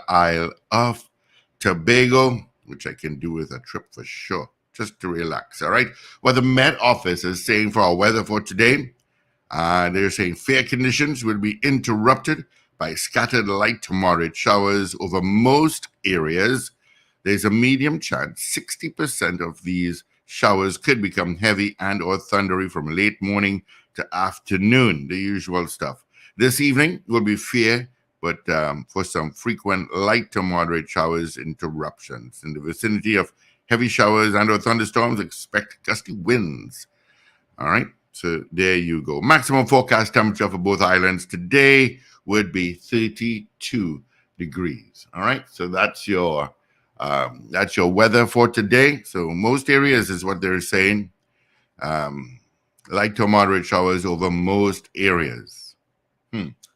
Isle of Tobago, which I can do with a trip for sure, just to relax, all right? What the Met Office is saying for our weather for today, they're saying fair conditions will be interrupted by scattered light to moderate showers over most areas. There's a medium chance 60% of these showers could become heavy and or thundery from late morning to afternoon, the usual stuff. This evening will be fair, but for some frequent light to moderate showers interruptions. In the vicinity of heavy showers and or thunderstorms, expect gusty winds. All right, so there you go. Maximum forecast temperature for both islands today would be 32 degrees. All right, so that's your weather for today. So most areas is what they're saying. Light to moderate showers over most areas.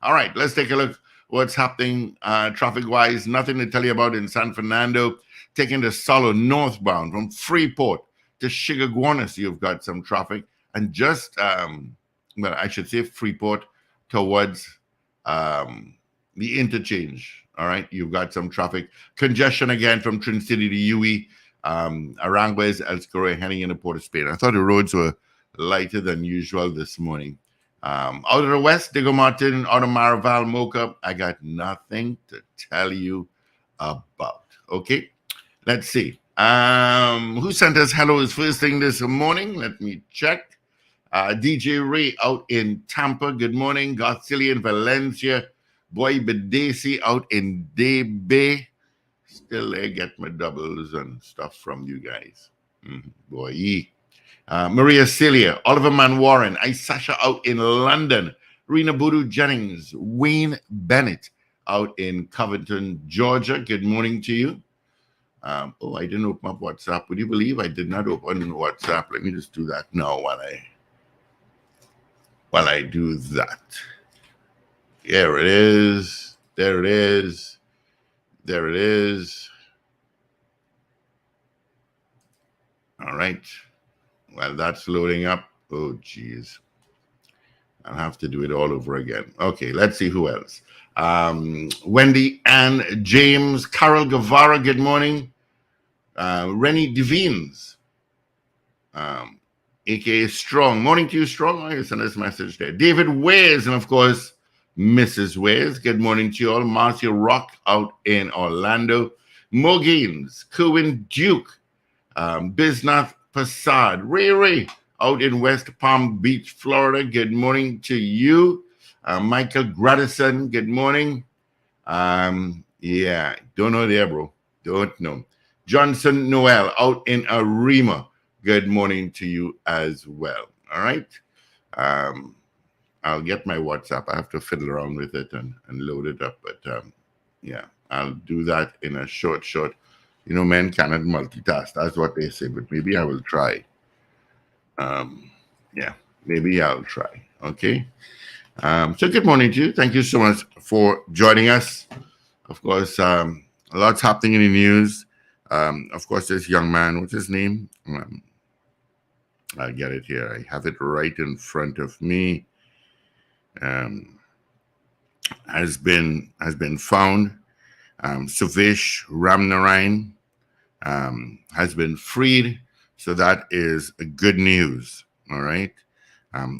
All right, let's take a look what's happening traffic-wise. Nothing to tell you about in San Fernando. Taking the Solo northbound from Freeport to Chigaguanas, you've got some traffic. And just, well, I should say Freeport towards the interchange. All right, you've got some traffic. Congestion again from Trin City to UE, Aranguez, El Escorial, heading into Port of Spain. I thought the roads were lighter than usual this morning. Out of the west, Diego Martin, out of Maraval, Mocha, I got nothing to tell you about. Okay, let's see. Who sent us hellos first thing this morning? Let me check. DJ Ray out in Tampa. Good morning. Garcilia in Valencia. Boy Bedesi out in Debe. Still there, get my doubles and stuff from you guys. Boy. Maria Celia, Oliver Manwaran, Isasha out in London. Rena Boodoo Jennings, Wayne Bennett out in Covington, Georgia. Good morning to you. I didn't open up WhatsApp. Would you believe I did not open WhatsApp? Let me just do that now while I do that. There it is. There it is. There it is. All right. Well, that's loading up. Oh, geez. I'll have to do it all over again. Okay, let's see who else. Wendy and James. Carol Guevara, good morning. Rennie Devines, a.k.a. Strong. Morning to you, Strong. I sent this message there. David Wares, and of course, Mrs. Wares. Good morning to you all. Marcia Rock out in Orlando. Mo Gaines, Cohen Duke, Bisnath Passad, Ray out in West Palm Beach, Florida. Good morning to you. Michael Gradison, good morning. Yeah, don't know there, bro. Don't know. Johnson Noel out in Arima. Good morning to you as well. All right. I'll get my WhatsApp. I have to fiddle around with it and load it up. But yeah, I'll do that in a short. You know, men cannot multitask. That's what they say. But maybe I will try. Yeah, maybe I'll try. Okay. So good morning to you. Thank you so much for joining us. Of course, lots happening in the news. Of course, this young man, what's his name? I'll get it here. I have it right in front of me. Has been found. Suvesh Ramnarayan has been freed. So that is good news. All right.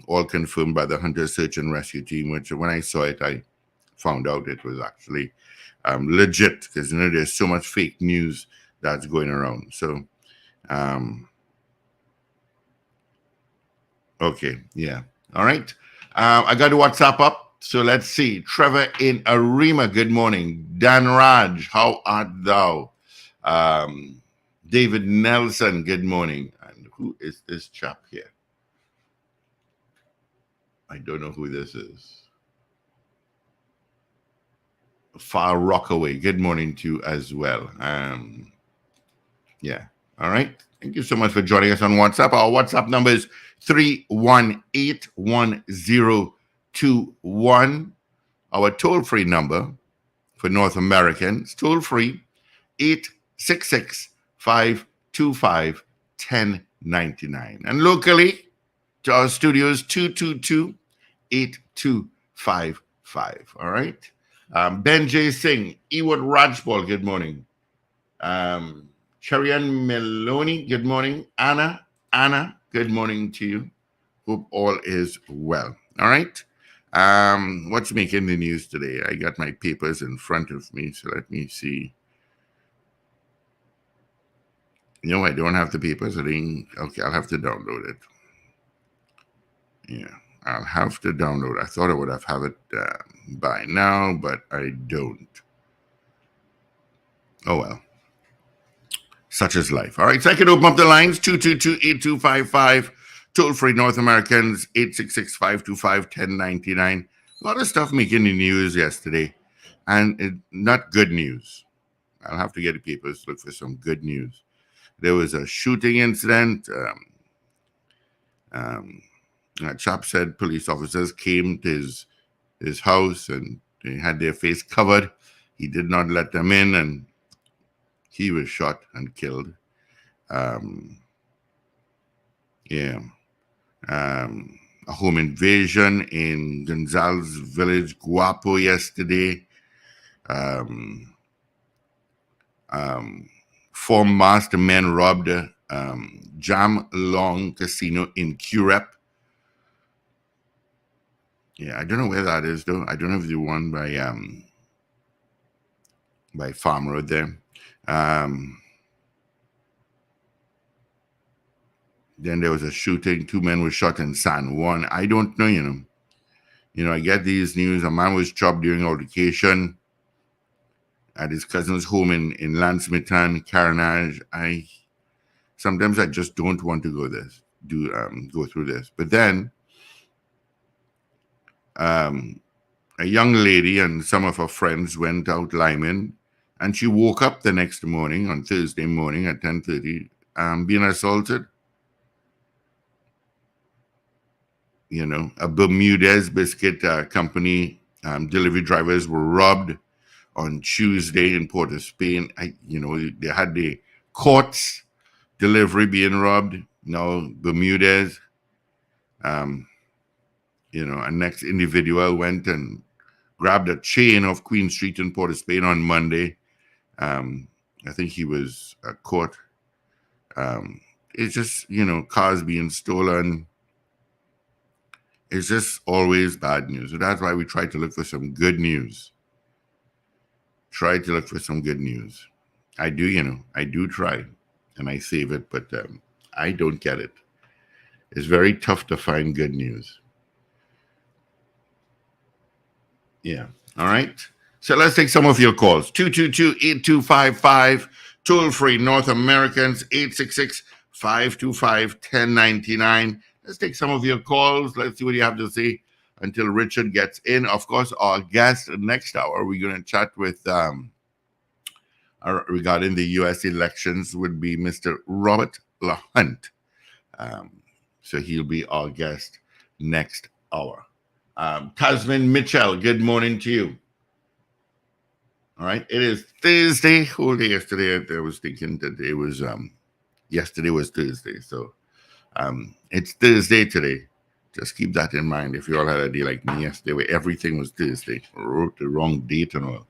All confirmed by the Hunter Search and Rescue Team, which when I saw it, I found out it was actually legit, because, you know, there's so much fake news that's going around. So, okay, yeah. All right. I got the WhatsApp up. So let's see. Trevor in Arima, good morning. Dan Raj, how art thou? David Nelson, good morning. And who is this chap here? I don't know who this is. Far Rockaway, good morning to you as well. Yeah, all right. Thank you so much for joining us on WhatsApp. Our WhatsApp number is 3181021. Our toll-free number for North Americans, toll-free, 866-525-1099. And locally, to our studios, 222-8255. All right? Ben J. Singh, Ewood Rajpal, good morning. Cherian Meloni, good morning. Anna, good morning to you. Hope all is well. All right. What's making the news today? I got my papers in front of me, so let me see. No, I don't have the papers. Okay, I'll have to download it. Yeah, I'll have to download. I thought I would have it by now, but I don't. Oh well. Such is life. All right, so I can open up the lines 222-8255. Toll free North Americans 866-525-1099. A lot of stuff making the news yesterday, and not good news. I'll have to get the papers to look for some good news. There was a shooting incident. A chap said police officers came to his house and they had their face covered. He did not let them in, and he was shot and killed. A home invasion in Gonzales Village, Guapo, yesterday. 4 masked men robbed Jam Long Casino in Curep. Yeah, I don't know where that is, though. I don't know if the one by Farm Road there. Then there was a shooting. 2 men were shot in San Juan. I don't know, You know, I get these news. A man was chopped during altercation at his cousin's home in Lansmitan, Carnage. Sometimes I just don't want to go through this. But then a young lady and some of her friends went out liming, and she woke up the next morning, on Thursday morning at 10:30, being assaulted. You know, a Bermudez biscuit company delivery drivers were robbed on Tuesday in Port of Spain. They had the Courts delivery being robbed. Now Bermudez. A next individual went and grabbed a chain off Queen Street in Port of Spain on Monday. I think he was caught. It's just, cars being stolen. It's just always bad news. So that's why we try to look for some good news. I do, I do try, and I save it, but I don't get it. It's very tough to find good news. Yeah. All right. So let's take some of your calls. 222-8255. Toll free North Americans 866-525-1099. Let's take some of your calls. Let's see what you have to say until Richard gets in. Of course, our guest next hour, we're going to chat with regarding the U.S. elections would be Mr. Robert LaHunt. So he'll be our guest next hour. Tasman Mitchell, good morning to you. All right, it is Thursday. Whole day yesterday, I was thinking that it was yesterday was Thursday, so it's Thursday today. Just keep that in mind. If you all had a day like me yesterday, where everything was Thursday, I wrote the wrong date and all.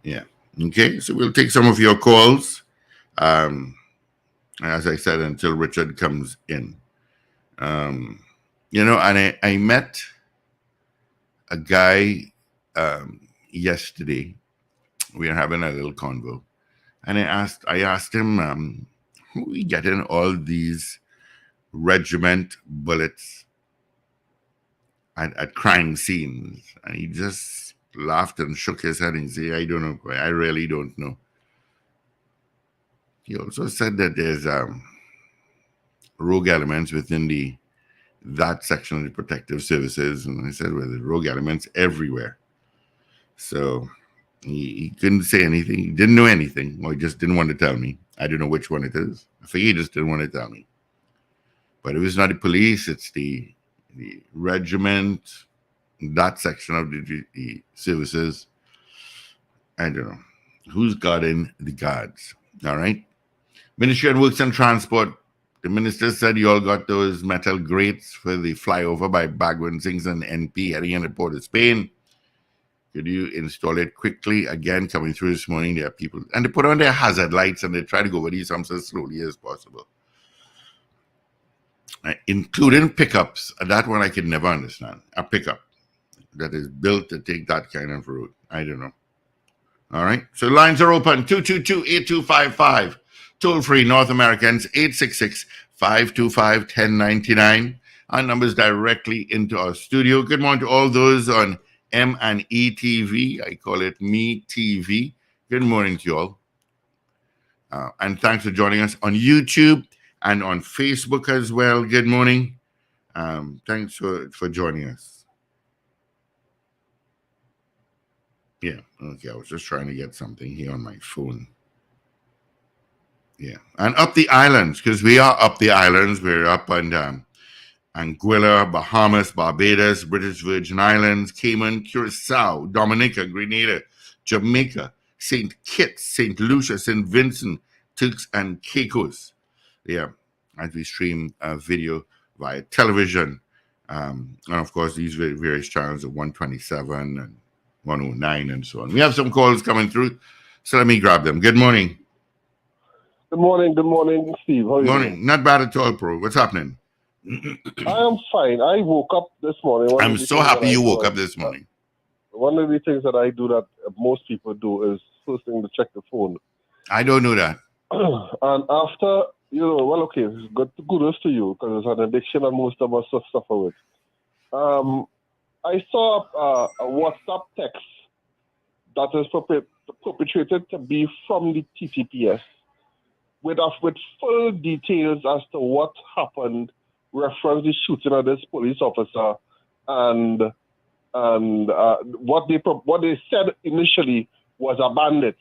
Yeah. Okay, so we'll take some of your calls. As I said, until Richard comes in. And I met a guy yesterday. We were having a little convo, and I asked him, who are we getting all these regiment bullets at crime scenes? And he just laughed and shook his head and said, I don't know. I really don't know. He also said that there's rogue elements within that section of the protective services. And I said, well, there's rogue elements everywhere. So he couldn't say anything. He didn't know anything. Or he just didn't want to tell me. I don't know which one it is. I think he just didn't want to tell me. But it was not the police. It's the regiment, that section of the services. I don't know. Who's guarding the guards? All right. Ministry of Works and Transport. The minister said you all got those metal grates for the flyover by Ragoobarsingh and NP heading into Port of Spain. Could you install it quickly? Again, coming through this morning, there are people, and they put on their hazard lights and they try to go over these humps as slowly as possible. Including pickups. That one I could never understand. A pickup that is built to take that kind of road. I don't know. All right. So lines are open. 222-8255. Toll free North Americans 866-525-1099. Our numbers directly into our studio. Good morning to all those on M&E TV. I call it Me TV. Good morning to you all. And thanks for joining us on YouTube and on Facebook as well. Good morning. Thanks for joining us. Yeah, okay. I was just trying to get something here on my phone. Yeah, and up the islands, because we are up the islands. We're up on Anguilla, Bahamas, Barbados, British Virgin Islands, Cayman, Curacao, Dominica, Grenada, Jamaica, St. Kitts, St. Lucia, St. Vincent, Turks and Caicos. Yeah, as we stream video via television. And of course, these various channels are 127 and 109 and so on. We have some calls coming through, so let me grab them. Good morning. Good morning, Steve. How are you Morning. doing? Not bad at all, bro. What's happening? I am fine. I woke up this morning. I'm so happy you woke up this morning. One of the things that I do that most people do is first thing to check the phone. I don't know that. And after, okay, good kudos to you because it's an addiction that most of us suffer with. I saw a WhatsApp text that is perpetrated to be from the TTPS with full details as to what happened, reference the shooting of this police officer, and what they said initially was a bandit.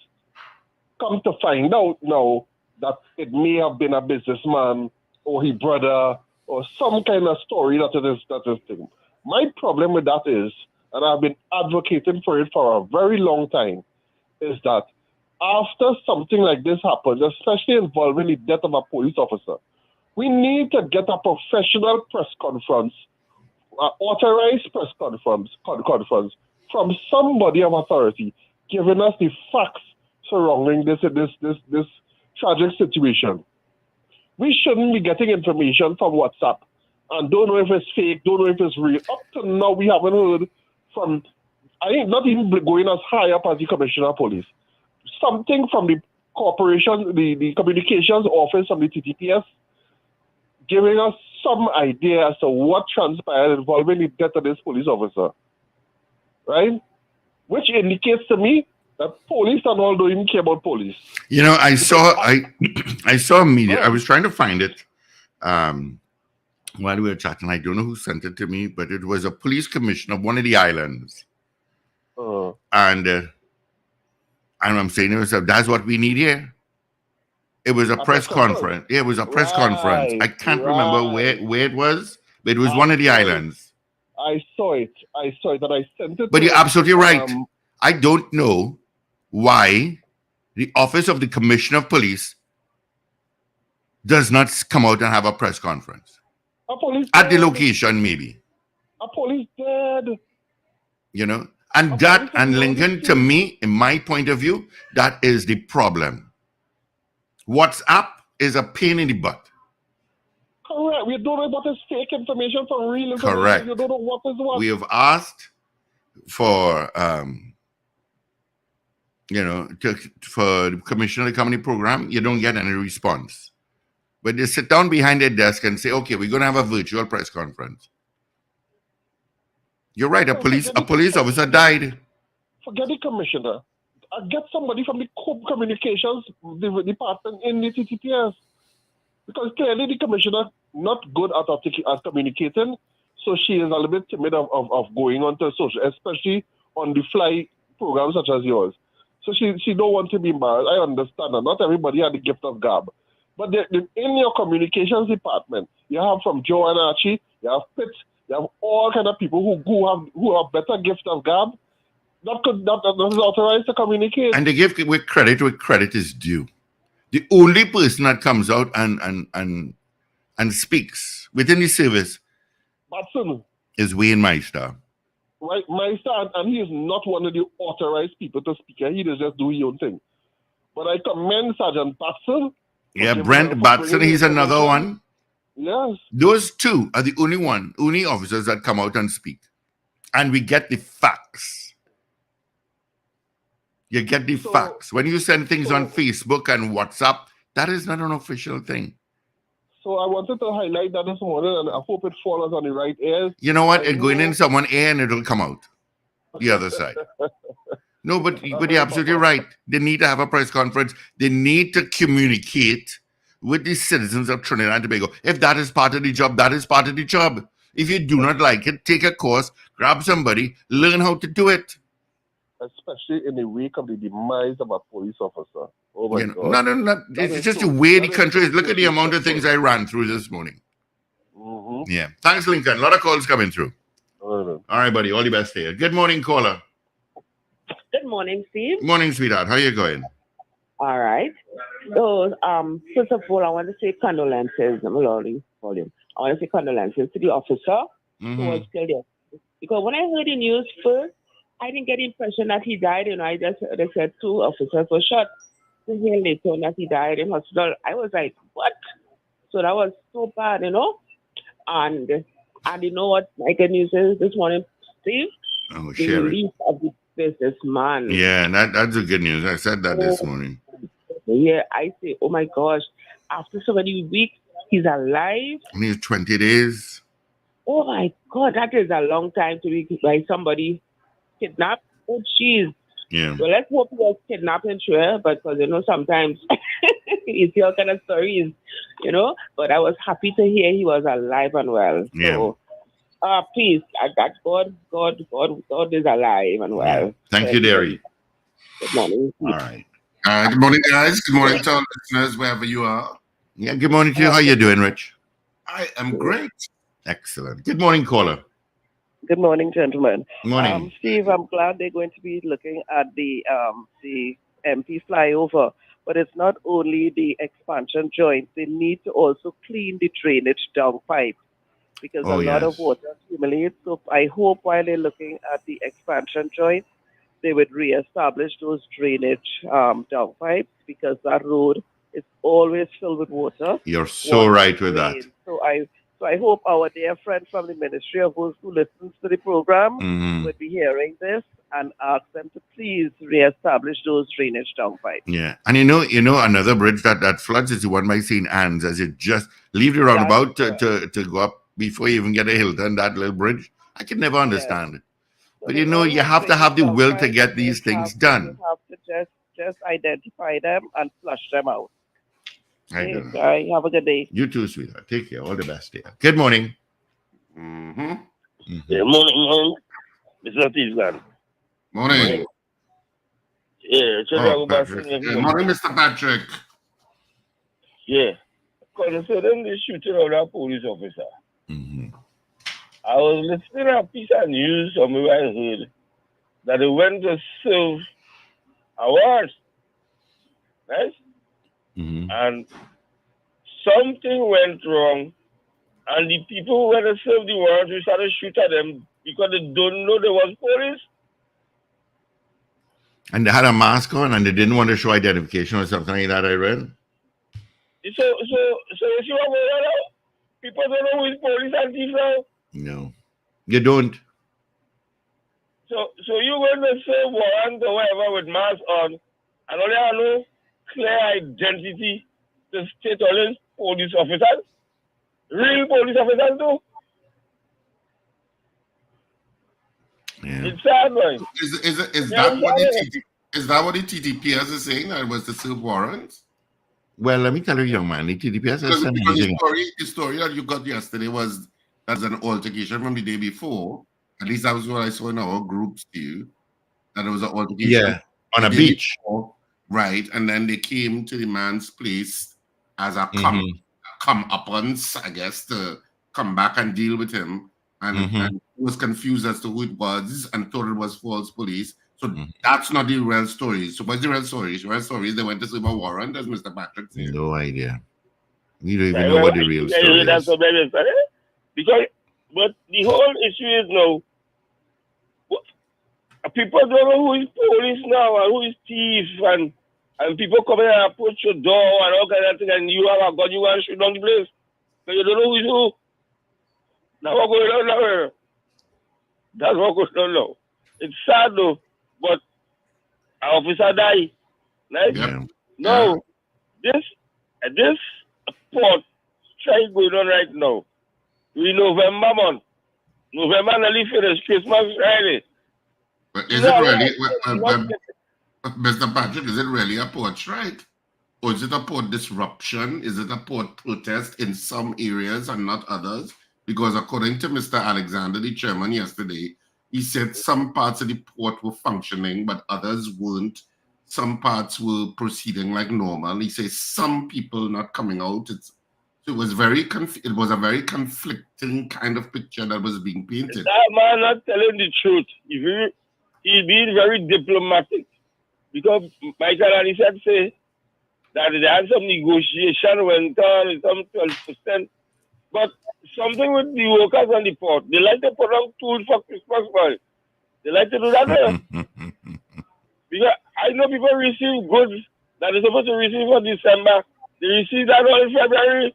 Come to find out now that it may have been a businessman or his brother or some kind of story that is thing. My problem with that is, and I've been advocating for it for a very long time, is that after something like this happens, especially involving the death of a police officer, we need to get a professional press conference, authorized press conference from somebody of authority, giving us the facts surrounding this tragic situation. We shouldn't be getting information from WhatsApp and don't know if it's fake, don't know if it's real. Up to now, we haven't heard from, I think, not even going as high up as the Commissioner of Police. Something from the corporation, the communications office of the TTPS, giving us some idea as to what transpired involving the death of this police officer. Right? Which indicates to me that police and all don't even care about police. You know, I saw a media. I was trying to find it while we were chatting. I don't know who sent it to me, but it was a police commissioner of one of the islands. And I'm saying to myself, that's what we need here. It was a press conference. Yeah, it was a press conference. I can't remember where it was, but it was one of the islands. I saw it, and I sent it. But you're absolutely right. I don't know why the Office of the Commissioner of Police does not come out and have a press conference. At the location, maybe. A police dead. You know? And Lincoln, to me, in my point of view, that is the problem. WhatsApp is a pain in the butt. Correct. We don't know what is fake information from real information. Correct. You don't know what is what. We have asked for, for the Commissioner of the Company Program. You don't get any response. But they sit down behind their desk and say, okay, we're going to have a virtual press conference. You're right. A police officer died. Forget the commissioner. Get somebody from the communications department in the TTPS, because clearly the commissioner not good at communicating, so she is a little bit timid of going on to social, especially on the fly programs such as yours. So she don't want to be embarrassed. I understand that. Not everybody had the gift of gab, but in your communications department, you have from Joe and Archie, you have Pitt. You have all kind of people who have better gift of gab that is authorized to communicate. And they give with credit is due. The only person that comes out and speaks within the service Batson is Wayne Meister. my son, and he is not one of the authorized people to speak. He does just do his own thing. But I commend Sergeant Batson. Yeah, Brent Batson, he's another one. Yes. Those two are the only officers that come out and speak. And we get the facts. You get the facts. When you send things on Facebook and WhatsApp, that is not an official thing. So I wanted to highlight that this morning, and I hope it falls on the right ears. You know what? It's going in someone's ear and it'll come out the other side. No, but you're absolutely right. They need to have a press conference. They need to communicate with the citizens of Trinidad and Tobago. If that is part of the job, that is part of the job. If you do not like it, take a course, grab somebody, learn how to do it. Especially in the wake of the demise of a police officer. Oh my God. No. It's just the way the country is. Look at the amount of things I ran through this morning. Mm-hmm. Yeah. Thanks, Lincoln. A lot of calls coming through. All right, buddy. All the best here. Good morning, caller. Good morning, Steve. Morning, sweetheart. How you going? All right. So, first of all, I want to say condolences. I'm lowering volume. I want to say condolences to the officer who was killed yesterday. Because when I heard the news first, I didn't get the impression that he died. I just heard they said 2 officers were shot. To hear later on that he died in hospital, I was like, what? So that was so bad, And you know what my good news is this morning, Steve? Oh, the release of the businessman. Yeah, that's the good news. I said that this morning. Yeah, I say, oh my gosh, after so many weeks, he's alive. And he's 20 days. Oh my God, that is a long time to be by somebody kidnapped. Oh, jeez. Yeah. So let's hope he was kidnapped and sure, but because, sometimes you see all kind of stories, but I was happy to hear he was alive and well. Yeah. So, please, that God is alive and well. Yeah. Thank you, Derry. Good morning. All right. Good morning, guys. Good morning to our listeners, wherever you are. Yeah, good morning to you. How you doing, Rich? I am great. Excellent. Good morning, caller. Good morning, gentlemen. Morning. Steve, I'm glad they're going to be looking at the MP flyover, but it's not only the expansion joint. They need to also clean the drainage downpipe because a lot of water accumulates. So I hope while they're looking at the expansion joint, they would reestablish those drainage downpipes because that road is always filled with water. You're so right with that. So I hope our dear friend from the Ministry of Works who listens to the program would be hearing this and ask them to please reestablish those drainage downpipes. Yeah. And you know another bridge that floods is the one by St. Anne's, as you just leave the roundabout to go up before you even get a Hilton, that little bridge. I can never understand it. But you have to have the will to get these things done. You have to just identify them and flush them out. Okay, have a good day. You too, sweetheart. Take care. All the best, dear. Good morning. Yeah, morning, Mr. Tisland. Morning. Yeah, Ragoobarsingh. Morning, Mr. Patrick. Yeah. Concerning the shooting of that police officer, I was listening to a piece of news somewhere I heard that they went to serve awards, right? And something went wrong, and the people who went to serve the warrants, we started to shoot at them because they don't know there was police. And they had a mask on, and they didn't want to show identification or something like that, I read. So you see what going on now? People don't know who is police and thief now. No, you don't. So you went to serve warrant or whatever with mask on, and only I know clear identity to state all these police officers, real police officers too. Yeah. It's sad, man. Is that what the TTPS is saying? That it was to serve warrants? Well, let me tell you, young man, the TTPS has said the story that you got yesterday was that's an altercation from the day before. At least that was what I saw in our groups too. That it was an altercation. Yeah, on a beach. Before. Right, and then they came to the man's place as a come-uppance, I guess, to come back and deal with him. And he was confused as to who it was and thought it was false police. So that's not the real story. So what's the real story? The real story is they went to serve a warrant, as Mr. Patrick said. No idea. We don't even know what the real story is. Because, but the whole issue is now, People don't know who is police now and who is thief and people come in and approach your door and all kind of thing and you have a gun, you want to shoot down the place. So you don't know who is who. That's what going on now. That's what goes on now. It's sad though, but an officer died. Right? Yeah. No, this port strike going on right now. We November month. November nearly finished. Christmas Friday. But is it really, Mr. Patrick, is it really a port strike? Or is it a port disruption? Is it a port protest in some areas and not others? Because according to Mr. Alexander, the chairman yesterday, he said some parts of the port were functioning, but others weren't. Some parts were proceeding like normal. He says some people not coming out. It was a very conflicting kind of picture that was being painted. That man not telling the truth. He's being very diplomatic. Because Michael and he said say that they had some negotiation went on, some 12%. But something with the workers on the port, they like to put on tools for Christmas party. They like to do that there. Because I know people receive goods that they're supposed to receive for December. They receive that all in February.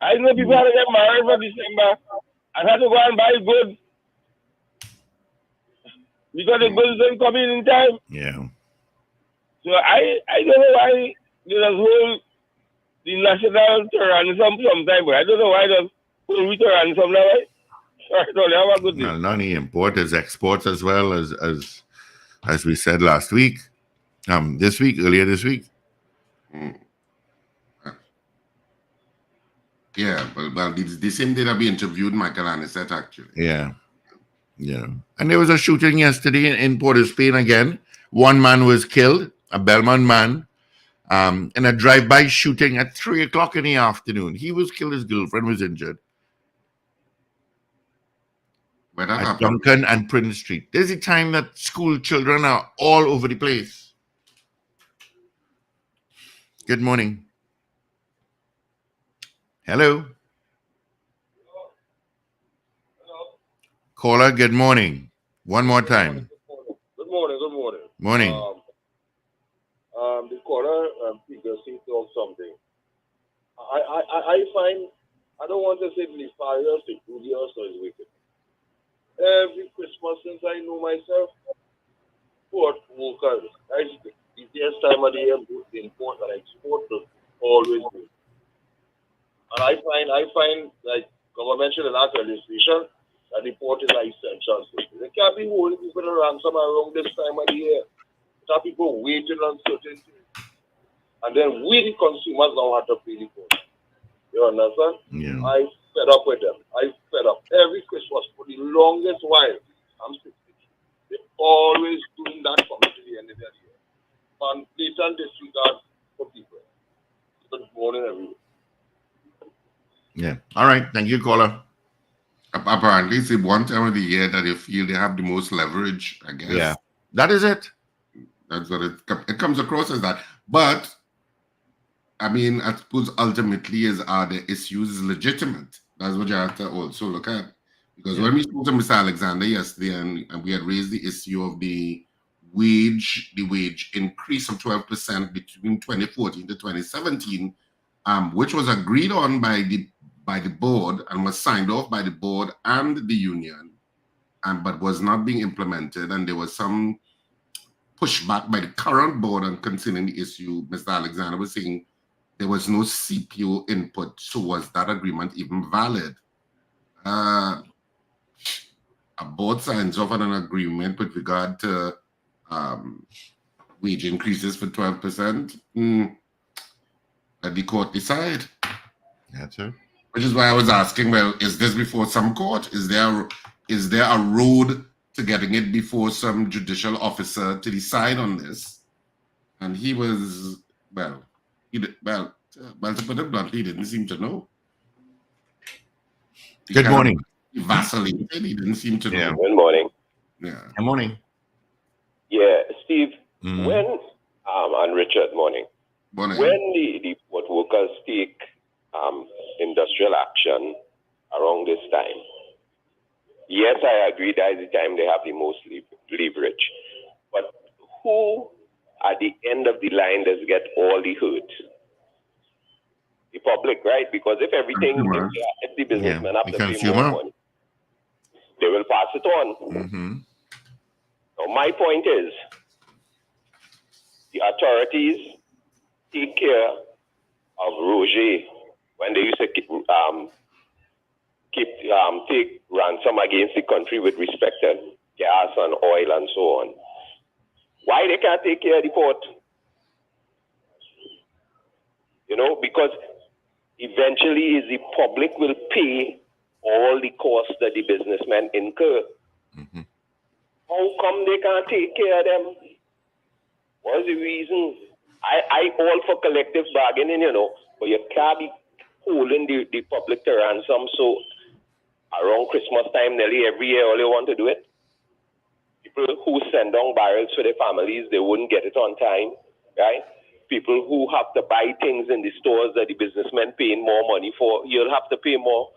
I know people have to get married for December and have to go and buy goods because the goods don't come in time. Yeah. So I don't know why there's whole the national terrorism sometime, but I don't know why there's whole terrorism now. I don't have a good day. Well, not only import, as exports as well as we said last week. Earlier this week. Yeah, well, the same day that we interviewed Michael Anisette, actually. Yeah. Yeah. And there was a shooting yesterday in Port of Spain again. One man was killed, a Belmont man, in a drive-by shooting at 3 o'clock in the afternoon. He was killed, his girlfriend was injured. At Duncan and Prince Street. There's a time that school children are all over the place. Good morning. Hello. Caller, good morning. One more time. Good morning. Morning. The caller figure seems to have something. I find, I don't want to say nefarious, peculiar, so it's wicked. Every Christmas since I know myself, port workers, the busiest time of the year, both import and export, always good. And I find like government should enact legislation that the port is an essential service. They can't be holding people to ransom around this time of the year. There are people waiting on certain things. And then we, the consumers, now have to pay the port. You understand? Yeah. I fed up with them. I fed up. Every Christmas for the longest while, I'm 60. They're always doing that for me to the end of the year. And blatant disregard for people. Good morning, everyone. Yeah. All right. Thank you, caller. Apparently, it's the one time of the year that they feel they have the most leverage, I guess. Yeah. That is it. That's what it comes across as that. But, I mean, I suppose ultimately are the issues legitimate? That's what you have to also look at. Because when we spoke to Mr. Alexander yesterday and we had raised the issue of the wage increase of 12% between 2014 to 2017, which was agreed on by the board and was signed off by the board and the union, but was not being implemented, and there was some pushback by the current board on concerning the issue. Mr. Alexander was saying there was no CPO input, so was that agreement even valid? A board signs off on an agreement with regard to wage increases for 12%. Let the court decide. That's it. Which is why I was asking, well, is this before some court? Is there a road to getting it before some judicial officer to decide on this? And he was, to put it bluntly, he didn't seem to know. Good morning. He vacillated. He didn't seem to know. Good morning. Yeah. Good morning. Yeah, Steve, when, and Richard, morning. Morning. When the port workers take industrial action around this time, yes, I agree that is the time they have the most leverage. But who at the end of the line does get all the hurt? The public, right? Because if everything, if the businessmen have to pay more money, they will pass it on. Mm-hmm. So my point is, the authorities take care of Roger when they used to take ransom against the country with respect to gas and oil and so on. Why they can't take care of the port? You know, because eventually the public will pay all the costs that the businessmen incur. Mm-hmm. How come they can't take care of them? What's the reason? I all for collective bargaining, you know, but you can't be holding the public to ransom. So around Christmas time, nearly every year, all they want to do it. People who send down barrels for their families, they wouldn't get it on time, right? People who have to buy things in the stores that the businessmen paying more money for, you'll have to pay more.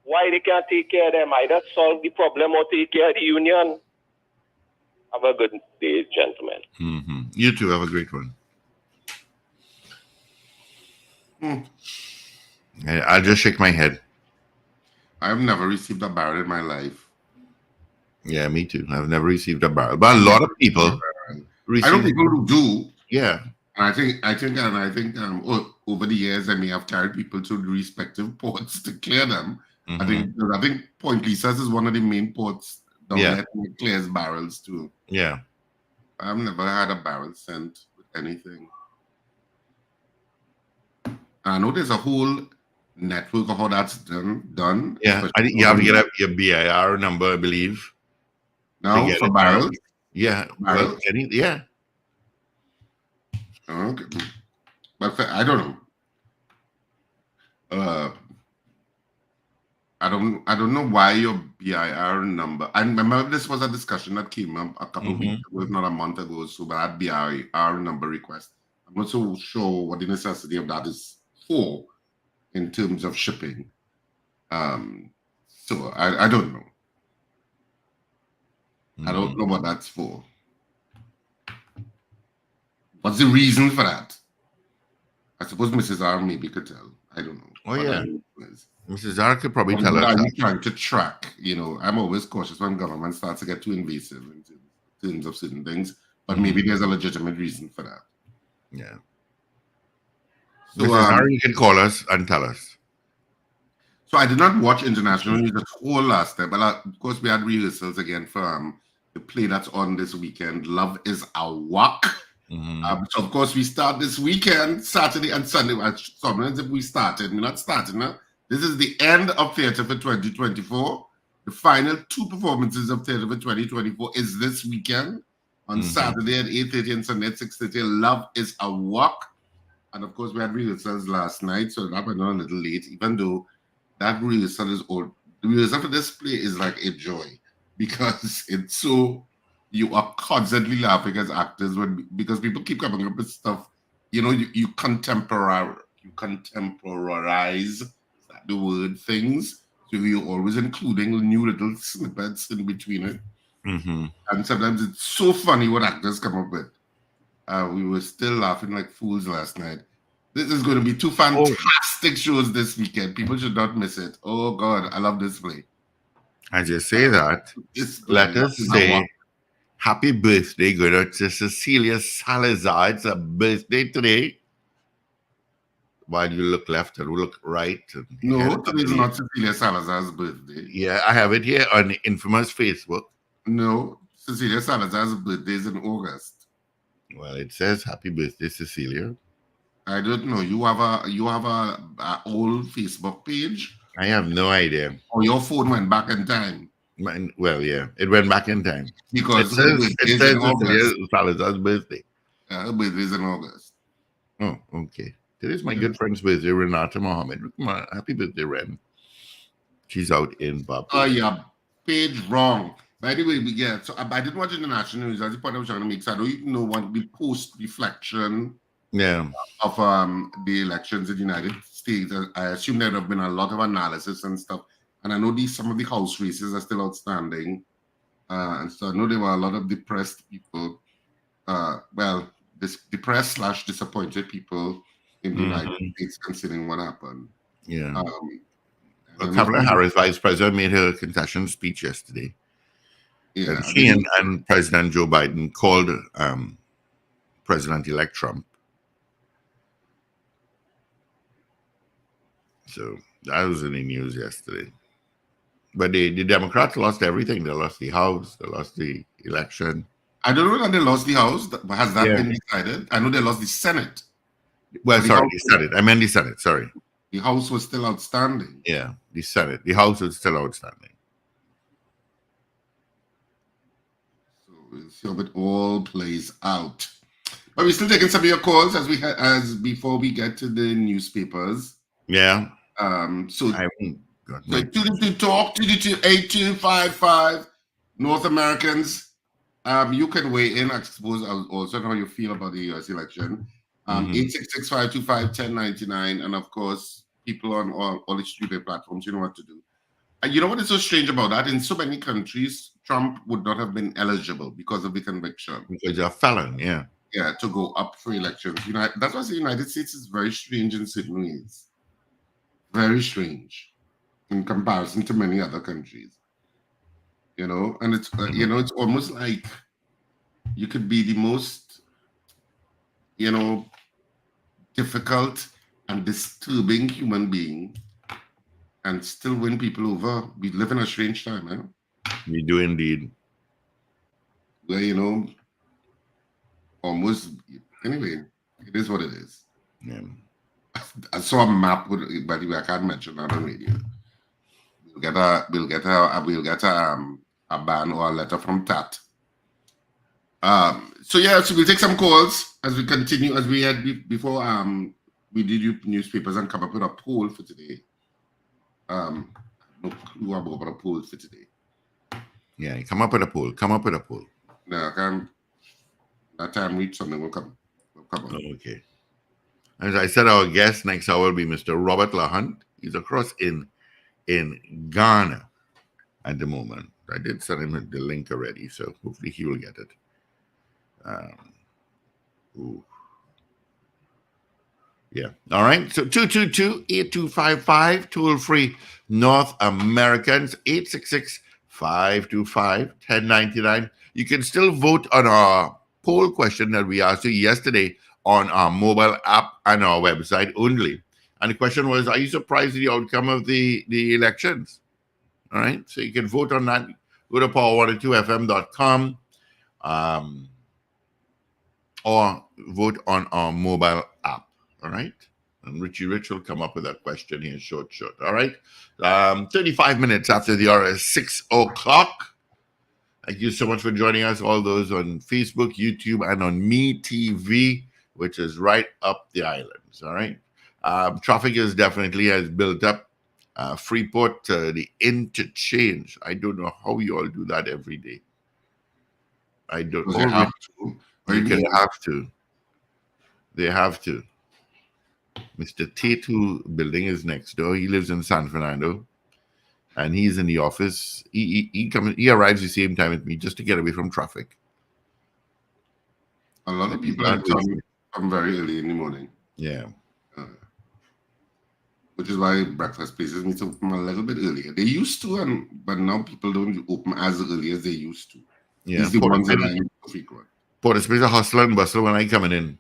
Why they can't take care of them? Either solve the problem or take care of the union. Have a good day, gentlemen. Mm-hmm. You too. Have a great one. I'll just shake my head. I've never received a barrel in my life. Yeah, me too. I've never received a barrel, but a lot of people. I know people who do. Yeah, and I think over the years I may have carried people to the respective ports to clear them. Mm-hmm. I think Point Lisas is one of the main ports down there that clears barrels too. Yeah, I've never had a barrel sent with anything. I know there's a whole network of how that's done. Yeah, I think you have to get your BIR number, I believe. Now for barrels? Yeah. Barrels? Yeah. Okay. But I don't know. I don't know why your BIR number. I remember this was a discussion that came up a couple of weeks ago, if not a month ago, so that BIR number request. I'm not so sure what the necessity of that is for in terms of shipping. So I don't know. I don't know what that's for. What's the reason for that? I suppose Mrs. R maybe could tell. I don't know. Oh, yeah. Mrs. R could probably tell us. Are you trying to track? You know, I'm always cautious when government starts to get too invasive in terms of certain things, but maybe there's a legitimate reason for that. Yeah. So, Mrs. R, you can call us and tell us. So I did not watch international news at all last time, but of course we had rehearsals again for the play that's on this weekend, Love is a Walk. So of course we start this weekend, Saturday and Sunday. Sometimes if we started, we're not starting now. This is the end of theatre for 2024. The final two performances of theatre for 2024 is this weekend on Saturday at 8:30 and Sunday at 6:30. Love is a Walk. And of course we had rehearsals last night, so that went on a little late, even though that rehearsal is old. The rehearsal for this play is like a joy because it's so, you are constantly laughing as actors because people keep coming up with stuff. You know, you contemporize, is that the word, things. So you're always including new little snippets in between it. And sometimes it's so funny what actors come up with. We were still laughing like fools last night. This is going to be two fantastic shows this weekend. People should not miss it. Oh, God, I love this play. As you say that, let us say happy birthday, good to Cecilia Salazar. It's a birthday today. While you look left and look right. No, today is not Cecilia Salazar's birthday. Yeah, I have it here on the infamous Facebook. No, Cecilia Salazar's birthday is in August. Well, it says happy birthday, Cecilia. I don't know. You have a old Facebook page? I have no idea. Or your phone went back in time? Well, yeah, it went back in time. Because it says Cecilia Salazar's birthday. Her birthday is in August. Oh, okay. Today's my good friend's birthday, Renata Mohammed. Come on, happy birthday, Ren. She's out in Bob. Oh, yeah, page wrong. By the way, so I didn't watch international news. That's the point I was trying to make. So I don't even know what the post-reflection of the elections in the United States. I assume there have been a lot of analysis and stuff. and I know some of the House races are still outstanding, and so I know there were a lot of depressed people. Depressed / disappointed people in the United States considering what happened. Yeah. Kamala Harris, Vice President, made her concession speech yesterday. Yeah, and she and President Joe Biden called President-elect Trump. So that was in the news yesterday. But the Democrats lost everything. They lost the House. They lost the election. I don't know that they lost the House. Has that been decided? I know they lost the Senate. Well, sorry, the Senate. I meant the Senate. Sorry. The House was still outstanding. Yeah, the Senate. The House was still outstanding. So we'll see how it all plays out. But we're still taking some of your calls as before we get to the newspapers. Yeah. So to talk to the 8255 North Americans. You can weigh in, I suppose, also on how you feel about the U.S. election. 866-525-1099, and of course, people on all the stupid platforms, you know what to do. And you know what is so strange about that? In so many countries, Trump would not have been eligible because of the conviction. Because you're a felon, yeah. Yeah, to go up for elections. That's why the United States is very strange in certain ways. Very strange in comparison to many other countries. And it's it's almost like you could be the most difficult and disturbing human being and still win people over. We live in a strange time, eh? We do indeed. Where almost anyway, it is what it is. Yeah. I saw a map, by the way, I can't mention that on radio. We'll get a ban or a letter from TAT. So we'll take some calls as we continue, as we had before. We did newspapers and come up with a poll for today. No clue about a poll for today. Yeah, come up with a poll. No, I can't. That time reach something will come. Oh, okay. As I said, our guest next hour will be Mr. Robert LaHunt. He's across in Ghana at the moment. I did send him the link already, so hopefully he will get it. Yeah. All right. So 222-8255, toll-free North Americans, 866-525-1099. You can still vote on our poll question that we asked you yesterday on our mobile app and our website only. And the question was, are you surprised at the outcome of the elections? All right. So you can vote on that. Go to power102fm.com or vote on our mobile app. All right. And Richie Rich will come up with that question here short. All right. 35 minutes after the hour is 6 o'clock. Thank you so much for joining us, all those on Facebook, YouTube, and on MeTV, which is right up the islands. All right. Traffic has built up. Freeport, the interchange. I don't know how you all do that every day. I don't know. They have to. Mr. Tate, who building is next door. He lives in San Fernando, and he's in the office. He arrives the same time as me just to get away from traffic. A lot of people come very early in the morning. Yeah. Which is why breakfast places need to open a little bit earlier. They used to, but now people don't open as early as they used to. Yeah. These the ones that I use frequent. Port of Space, a hustle and bustle when I coming in.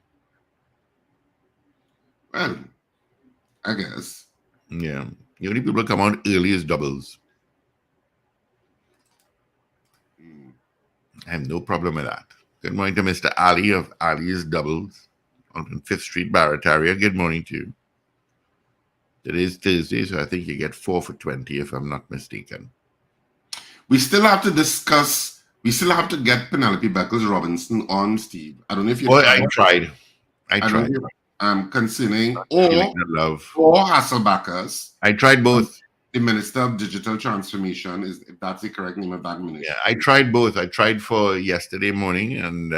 Well, I guess. Yeah. The only people that come out early is doubles. I have no problem with that. Good morning to Mr. Ali of Ali's Doubles on 5th Street, Barataria. Good morning to you. Today's Thursday, so I think you get 4 for 20, if I'm not mistaken. We still have to discuss. We still have to get Penelope Beckles-Robinson on, Steve. I don't know if you. I tried. Concerning or Hasselbackers. I tried both. The Minister of Digital Transformation, if that's the correct name of that ministry. Yeah, I tried both. I tried for yesterday morning, and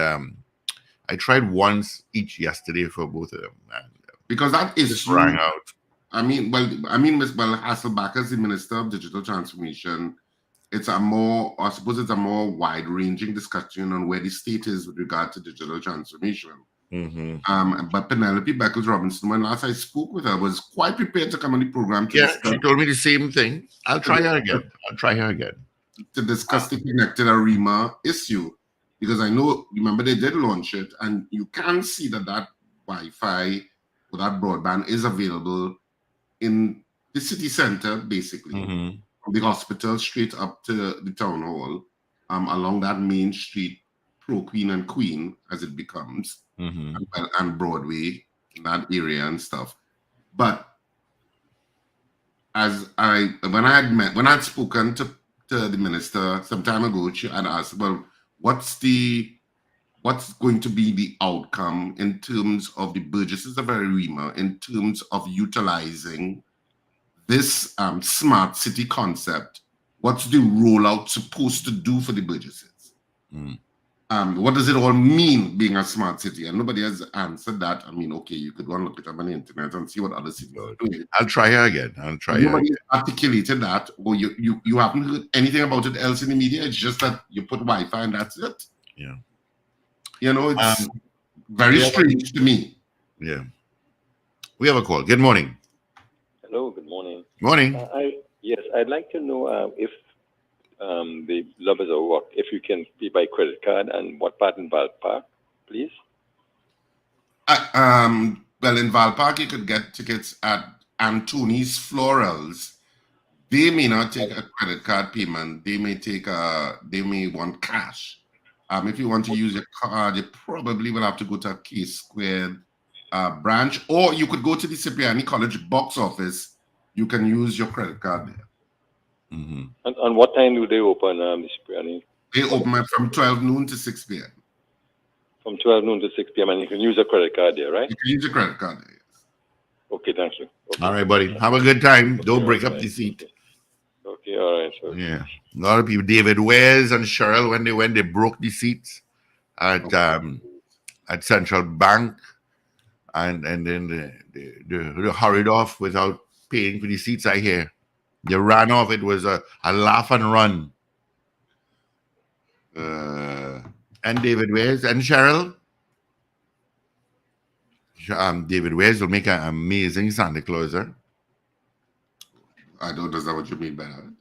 I tried once each yesterday for both of them. And because that issue rang out. Ms. Hasselback as the Minister of Digital Transformation, it's a more wide-ranging discussion on where the state is with regard to digital transformation. But Penelope Beckles-Robinson, when last I spoke with her, was quite prepared to come on the program to discuss. She told me the same thing. I'll try her again. To discuss the connected ARIMA issue, because I know, remember, they did launch it, and you can see that Wi-Fi or that broadband is available in the city center, basically, from the hospital straight up to the town hall, along that main street, Pro Queen and Queen, as it becomes, and Broadway, that area and stuff. But when I'd spoken to the minister some time ago, she had asked, well, what's going to be the outcome in terms of the Burgesses of ARIMA, in terms of utilizing this smart city concept? What's the rollout supposed to do for the Burgesses? What does it all mean being a smart city? And nobody has answered that. I mean, okay, you could go and look it up on the internet and see what other cities are doing. I'll try her again. Nobody articulated that, or you haven't heard anything about it else in the media. It's just that you put Wi-Fi and that's it. Yeah. It's very strange to me. Yeah. We have a call. Good morning. Hello, good morning. Morning. I'd like to know if the Lovers of Rock, if you can pay by credit card, and what part in Val Park, please? Well, in Val Park, you could get tickets at Antoni's Florals. They may not take a credit card payment. They may want cash. If you want to use your card, you probably will have to go to a K-Squared branch, or you could go to the Cipriani College box office. You can use your credit card there. And what time do they open, the Cipriani? They open from 12 noon to 6 p.m. From 12 noon to 6 p.m. and you can use a credit card there, right? You can use your credit card there, yes. Okay, thank you. Okay. All right, buddy. Have a good time. Don't break up the seat. Okay, all right. Sure. Yeah. A lot of people, David Wares and Cheryl, when they broke the seats at Central Bank, and then they hurried off without paying for the seats, I hear. They ran off. It was a laugh and run. And David Wares and Cheryl. David Wares will make an amazing Santa Claus. Huh? I don't know what you mean by that.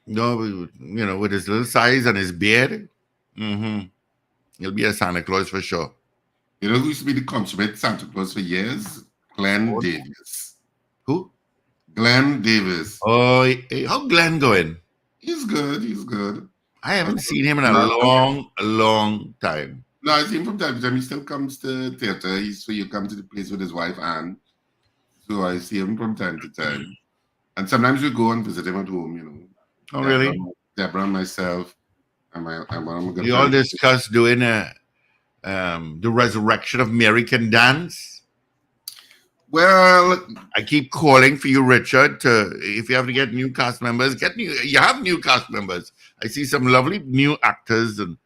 No, with his little size and his beard. He'll be a Santa Claus for sure. You know who used to be the consummate Santa Claus for years? Glenn Davis. Who? Glenn Davis. Oh, how Glenn going? He's good. I haven't seen him in a long time. No, I see him from time to time. He still comes to theater. He comes to the place with his wife, Anne. So I see him from time to time. And sometimes we go and visit him at home, Oh, really? Deborah and myself. And one of my good You all discussed doing the resurrection of Mary Can Dance. Well, I keep calling for you, Richard, if you have to get new cast members, you have new cast members. I see some lovely new actors and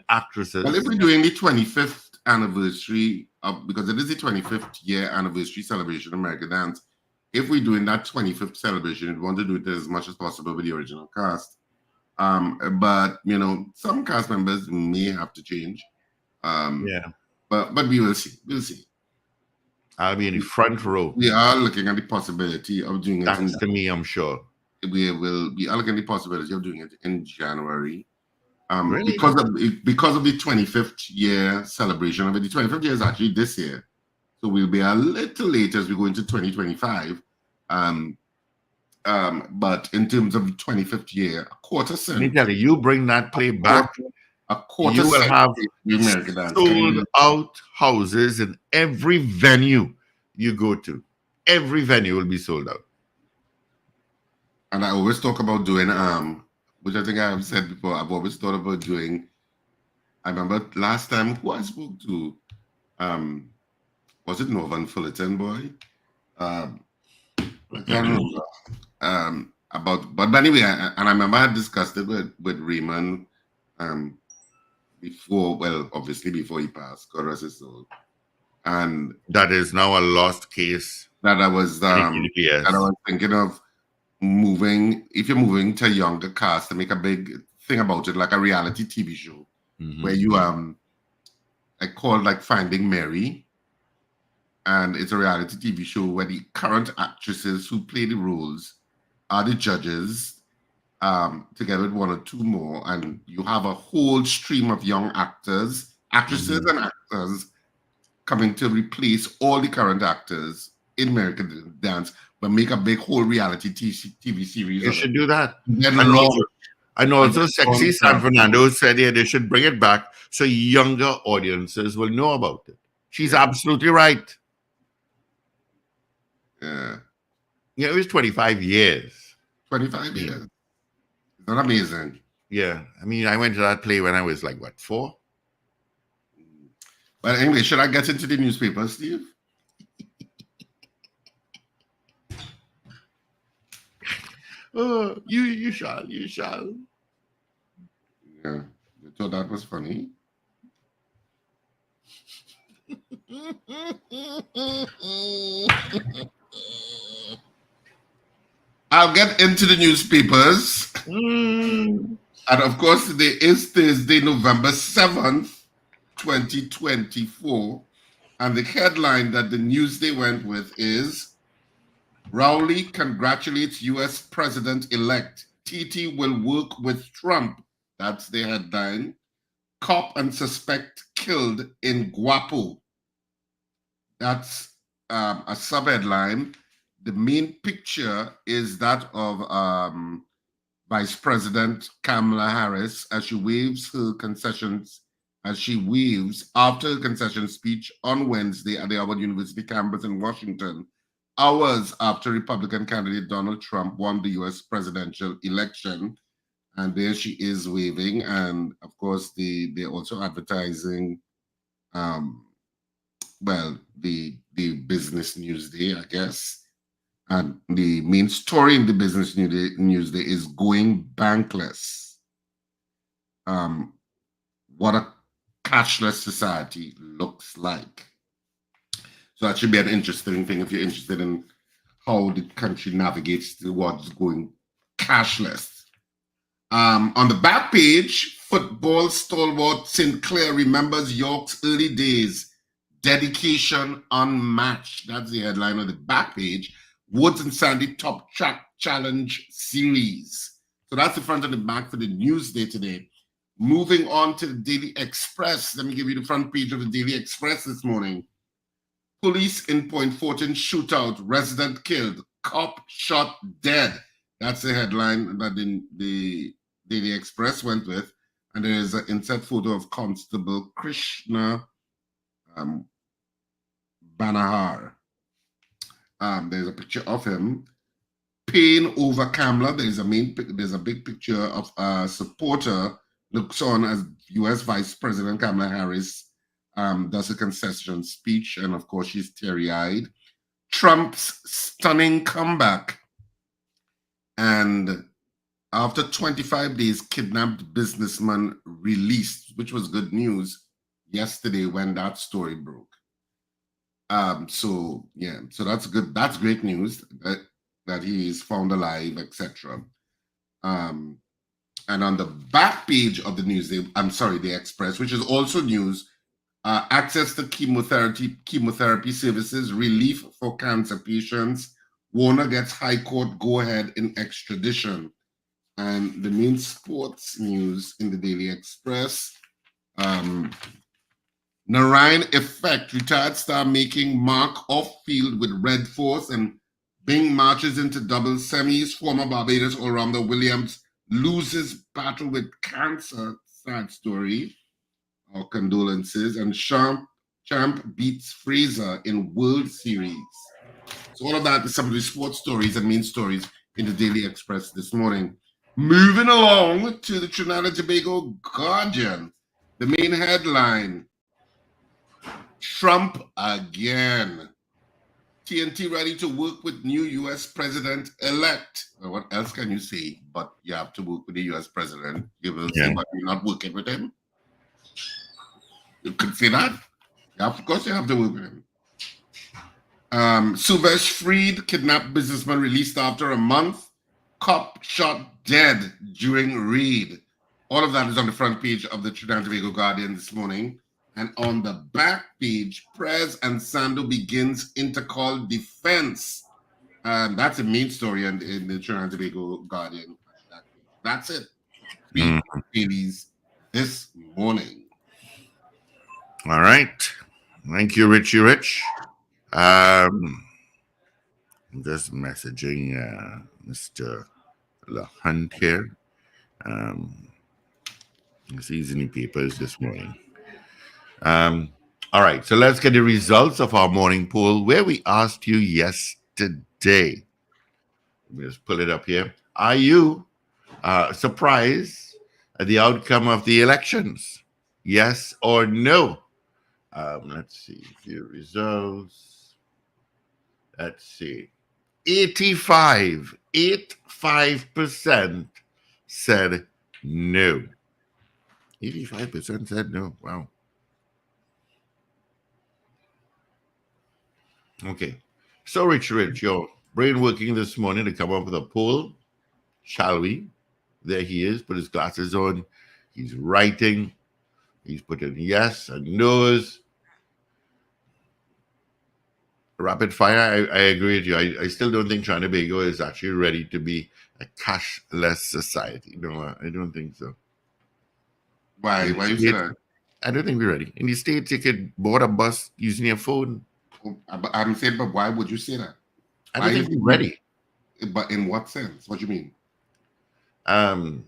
actresses. Well, if we're doing the 25th anniversary, because it is the 25th year anniversary celebration of American Dance, if we're doing that 25th celebration, we want to do it as much as possible with the original cast. But, some cast members may have to change. But we will see. We'll see. I'll be in the front row. We are looking at the possibility of doing it. Thanks to me, I'm sure. We are looking at the possibility of doing it in January. Really? Because of the 25th year celebration of it. The 25th year is actually this year. So we'll be a little late as we go into 2025. But in terms of the 25th year, a quarter Let me tell you bring that play back. You will have sold out houses in every venue you go to. Every venue will be sold out. And I always talk about doing, which I think I have said before, I've always thought about doing. I remember last time who I spoke to, was it Northern Fullerton boy? I can't remember. But anyway, and I remember I discussed it with Raymond, obviously before he passed, God rest his soul. And that is now a lost case. that I was thinking of moving. If you're moving to a younger cast, to make a big thing about it, like a reality TV show, where you I called like Finding Mary, and it's a reality TV show where the current actresses who play the roles are the judges, together with one or two more, and you have a whole stream of young actresses and actors coming to replace all the current actors in American Dance, but make a big whole reality TV series. You should do that. And also Sexy San Fernando said they should bring it back so younger audiences will know about it. She's absolutely right. Yeah, it was 25 years. 25 years. Isn't that amazing? Yeah. I mean, I went to that play when I was like, 4? But anyway, should I get into the newspaper, Steve? Oh, you shall. Yeah, you thought that was funny? I'll get into the newspapers. And of course, today is Thursday, November 7th, 2024. And the headline that the Newsday went with is Rowley congratulates U.S. President-elect. TT will work with Trump. That's the headline. Cop and suspect killed in Guapo. That's a subheadline. The main picture is that of Vice President Kamala Harris as she waves after her concession speech on Wednesday at the Howard University campus in Washington, hours after Republican candidate Donald Trump won the U.S. presidential election. And there she is waving. And of course, they're also advertising, the Business Newsday, I guess. And the main story in the Business Newsday is going bankless. What a cashless society looks like. So that should be an interesting thing if you're interested in how the country navigates towards going cashless. On the back page, football stalwart Sinclair remembers York's early days, dedication unmatched. That's the headline on the back page. Woods and Sandy Top Track Challenge Series. So that's the front and the back for the Newsday today. Moving on to the Daily Express. Let me give you the front page of the Daily Express this morning. Police in Point Fortin shootout, resident killed, cop shot dead. That's the headline that the Daily Express went with. And there is an insert photo of Constable Krishna Banahar. There's a picture of him. Pain over Kamala. There's a big picture of a supporter looks on as U.S. Vice President Kamala Harris does a concession speech, and of course she's teary-eyed. Trump's stunning comeback, and after 25 days, kidnapped businessman released, which was good news yesterday when that story broke. So that's good. That's great news that he is found alive, etc. And on the back page of the the Express, which is also news, access to chemotherapy services, relief for cancer patients. Warner gets High Court go-ahead in extradition. And the main sports news in the Daily Express, Narayan effect, retired star making mark off field with Red Force, and Bing marches into double semis. Former Barbados all-rounder Williams loses battle with cancer. Sad story. Our condolences. And Champ beats Fraser in World Series. So all of that is some of the sports stories and main stories in the Daily Express this morning. Moving along to the Trinidad and Tobago Guardian. The main headline, Trump again. TNT ready to work with new U.S. president-elect. Well, what else can you say? But you have to work with the U.S. president. You will say, but you're not working with him. You could say that. Yeah, of course you have to work with him. Suvesh freed, kidnapped businessman released after a month. Cop shot dead during raid. All of that is on the front page of the Trinidad and Tobago Guardian this morning. And on the back page, Prez and Sando begins intercall defense. That's a main story in the Trinidad and Tobago Guardian. That's it. Three dailies this morning. All right. Thank you, Richie Rich. I'm just messaging Mr. LaHunt here. He's in the papers this morning. All right, so let's get the results of our morning poll where we asked you yesterday. Let me just pull it up here. Are you surprised at the outcome of the elections? Yes or no? Let's see. Few results. Let's see. 85% said no. 85% said no. Wow. Okay. So, Rich, your brain working this morning to come up with a poll. Shall we? There he is. Put his glasses on. He's writing. He's putting yes and no's. Rapid fire, I agree with you. I still don't think Trinidad and Tobago is actually ready to be a cashless society. No, I don't think so. Why? Why you say that? I don't think we're ready. In the States, you could board a bus using your phone. I'm saying, but why would you say that? I don't think we're ready. But in what sense? What do you mean? From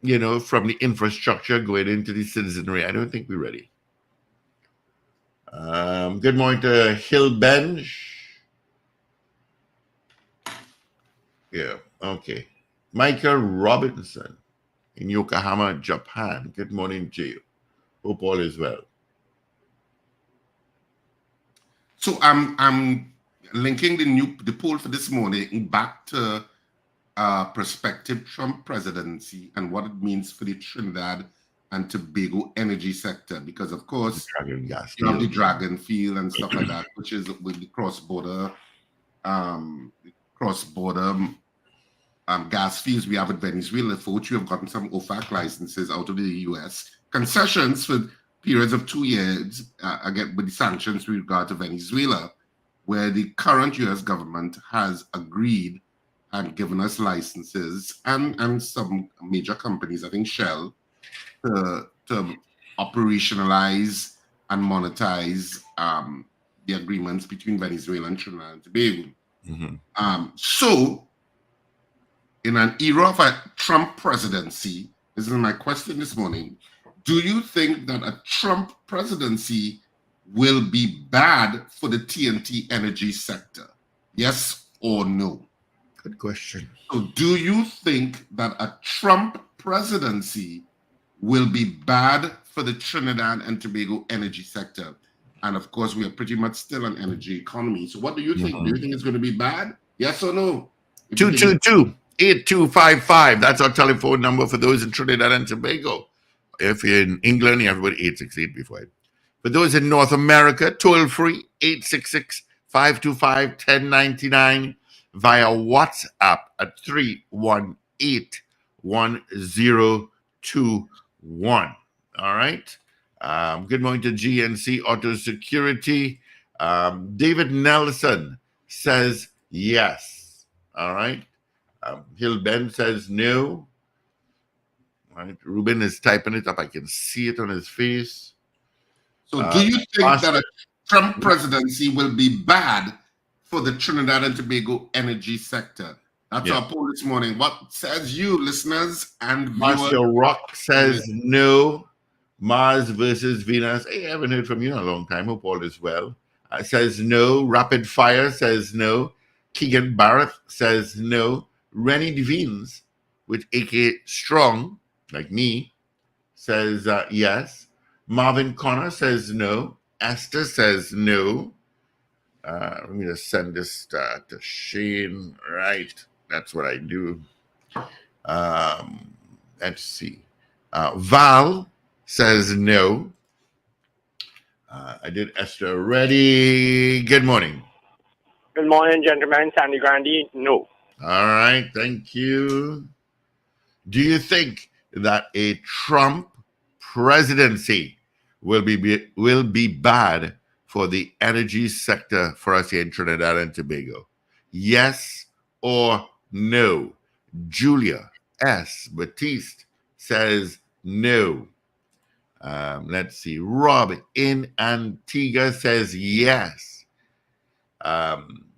the infrastructure going into the citizenry, I don't think we're ready. Good morning to Hillbench. Yeah, okay. Michael Robinson in Yokohama, Japan. Good morning to you. Hope all is well. So I'm linking the poll for this morning back to prospective Trump presidency and what it means for the Trinidad and Tobago energy sector, because of course you have the Dragon Field and stuff like that, which is with the cross-border gas fields we have in Venezuela, for which we have gotten some OFAC licenses out of the U.S. concessions for periods of 2 years, again with the sanctions with regard to Venezuela, where the current U.S. government has agreed and given us licenses and some major companies, I think Shell, to operationalize and monetize the agreements between Venezuela and Trinidad and Tobago. So, in an era of a Trump presidency, this is my question this morning, do you think that a Trump presidency will be bad for the TNT energy sector? Yes or no? Good question. So do you think that a Trump presidency will be bad for the Trinidad and Tobago energy sector? And of course, we are pretty much still an energy economy. So what do you think? Do you think it's going to be bad? Yes or no? 222-8255. That's our telephone number for those in Trinidad and Tobago. If you're in England, you have about 868 before it. For those in North America, toll free 866-525-1099 via WhatsApp at 318-1021. All right. Good morning to GNC Auto Security. David Nelson says yes. All right. Hillben says no. All right. Ruben is typing it up. I can see it on his face. So do you think that a Trump presidency will be bad for the Trinidad and Tobago energy sector? That's our poll this morning. What says you, listeners and viewers? Marshall Rock says no. Mars versus Venus. Hey, I haven't heard from you in a long time. Hope all is well. Says no. Rapid Fire says no. Keegan Barrett says no. Rennie Devines, with AK Strong, like me, says yes. Marvin Connor says no. Esther says no. Let me just send this to Shane. Right. That's what I do. Let's see. Val says no. I did Esther already. Good morning. Good morning, gentlemen. Sandy Grandi, no. All right, thank you. Do you think that a Trump presidency will be bad for the energy sector for us here in Trinidad and Tobago? Yes or no? Julia S. Batiste says no. Let's see. Rob in Antigua says yes.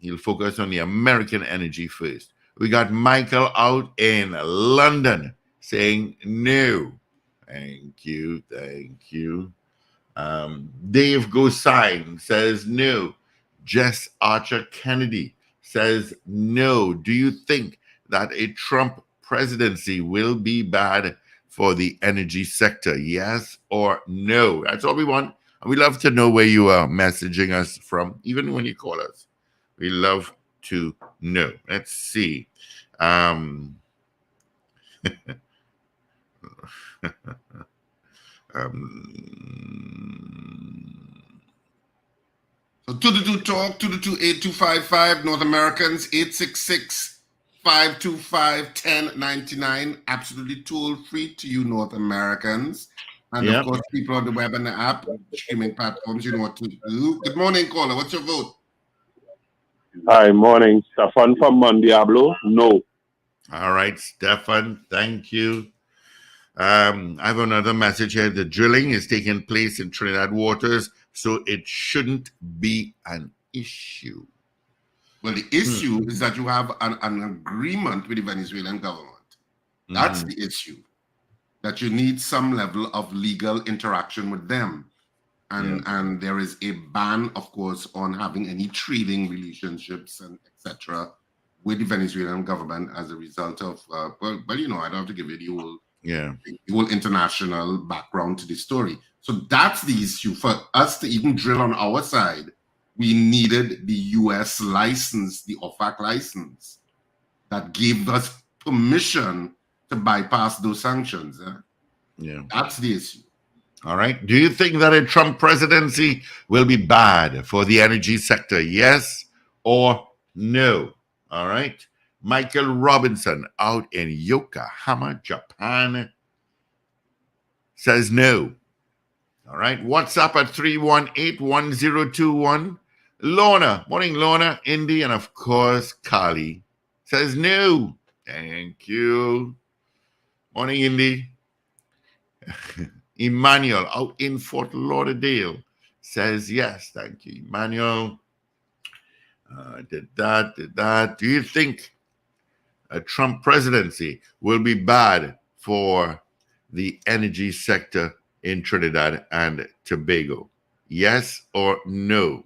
He'll focus on the American energy first. We got Michael out in London saying no. Thank you. Thank you. Dave Gosine says no. Jess Archer Kennedy says no. Do you think that a Trump presidency will be bad for the energy sector? Yes or no? That's all we want. And we love to know where you are messaging us from, even when you call us. We love to know. Let's see. So 222-TALK, 222-8255, North Americans, 866-525-1099. Absolutely toll-free to you, North Americans. And of course, people on the web and the app, streaming platforms, you know what to do. Good morning, caller. What's your vote? Hi, morning. Stefan from Mondiablo. No. All right, Stefan. Thank you. I have another message here. The drilling is taking place in Trinidad waters, so it shouldn't be an issue. Well, the issue is that you have an agreement with the Venezuelan government. That's the issue. That you need some level of legal interaction with them. And there is a ban, of course, on having any trading relationships and etc. with the Venezuelan government as a result of, well, you know, I don't have to give you the whole international background to the story. So that's the issue. For us to even drill on our side, we needed the U.S. license, the OFAC license, that gave us permission to bypass those sanctions. That's the issue. All right. Do you think that a Trump presidency will be bad for the energy sector? Yes or no? All right. Michael Robinson out in Yokohama, Japan says no. All right. WhatsApp at 318-1021. Lorna, morning Lorna, Indy, and of course Kali says no. Thank you. Morning, Indy. Emmanuel out in Fort Lauderdale says yes. Thank you, Emmanuel. Did that. Do you think a Trump presidency will be bad for the energy sector in Trinidad and Tobago? Yes or no?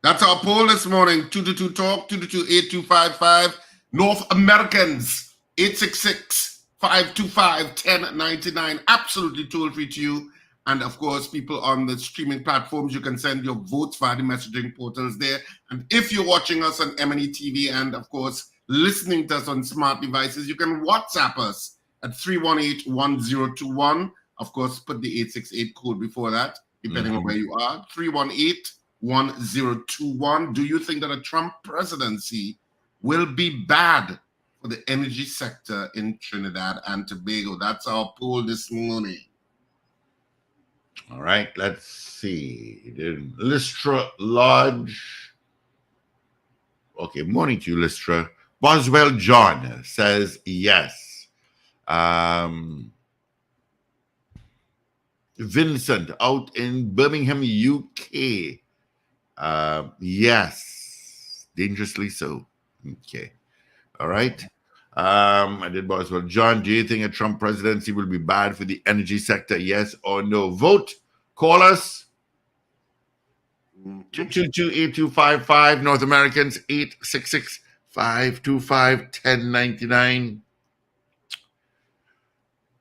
That's our poll this morning. 222-TALK, 222-8255. North Americans, 866-525-1099. Absolutely toll-free to you. And of course, people on the streaming platforms, you can send your votes via the messaging portals there. And if you're watching us on M&E TV and of course, listening to us on smart devices, you can WhatsApp us at 318-1021. Of course, put the 868 code before that, depending on where you are. 318-1021. Do you think that a Trump presidency will be bad for the energy sector in Trinidad and Tobago? That's our poll this morning. All right, let's see. Lystra Lodge. Okay, morning to you, Lystra. Boswell John says yes. Vincent out in Birmingham, UK. Yes. Dangerously so. Okay. All right. I did Boswell John. Do you think a Trump presidency will be bad for the energy sector? Yes or no? Vote. Call us. 222-8255. North Americans, 866-525-1099.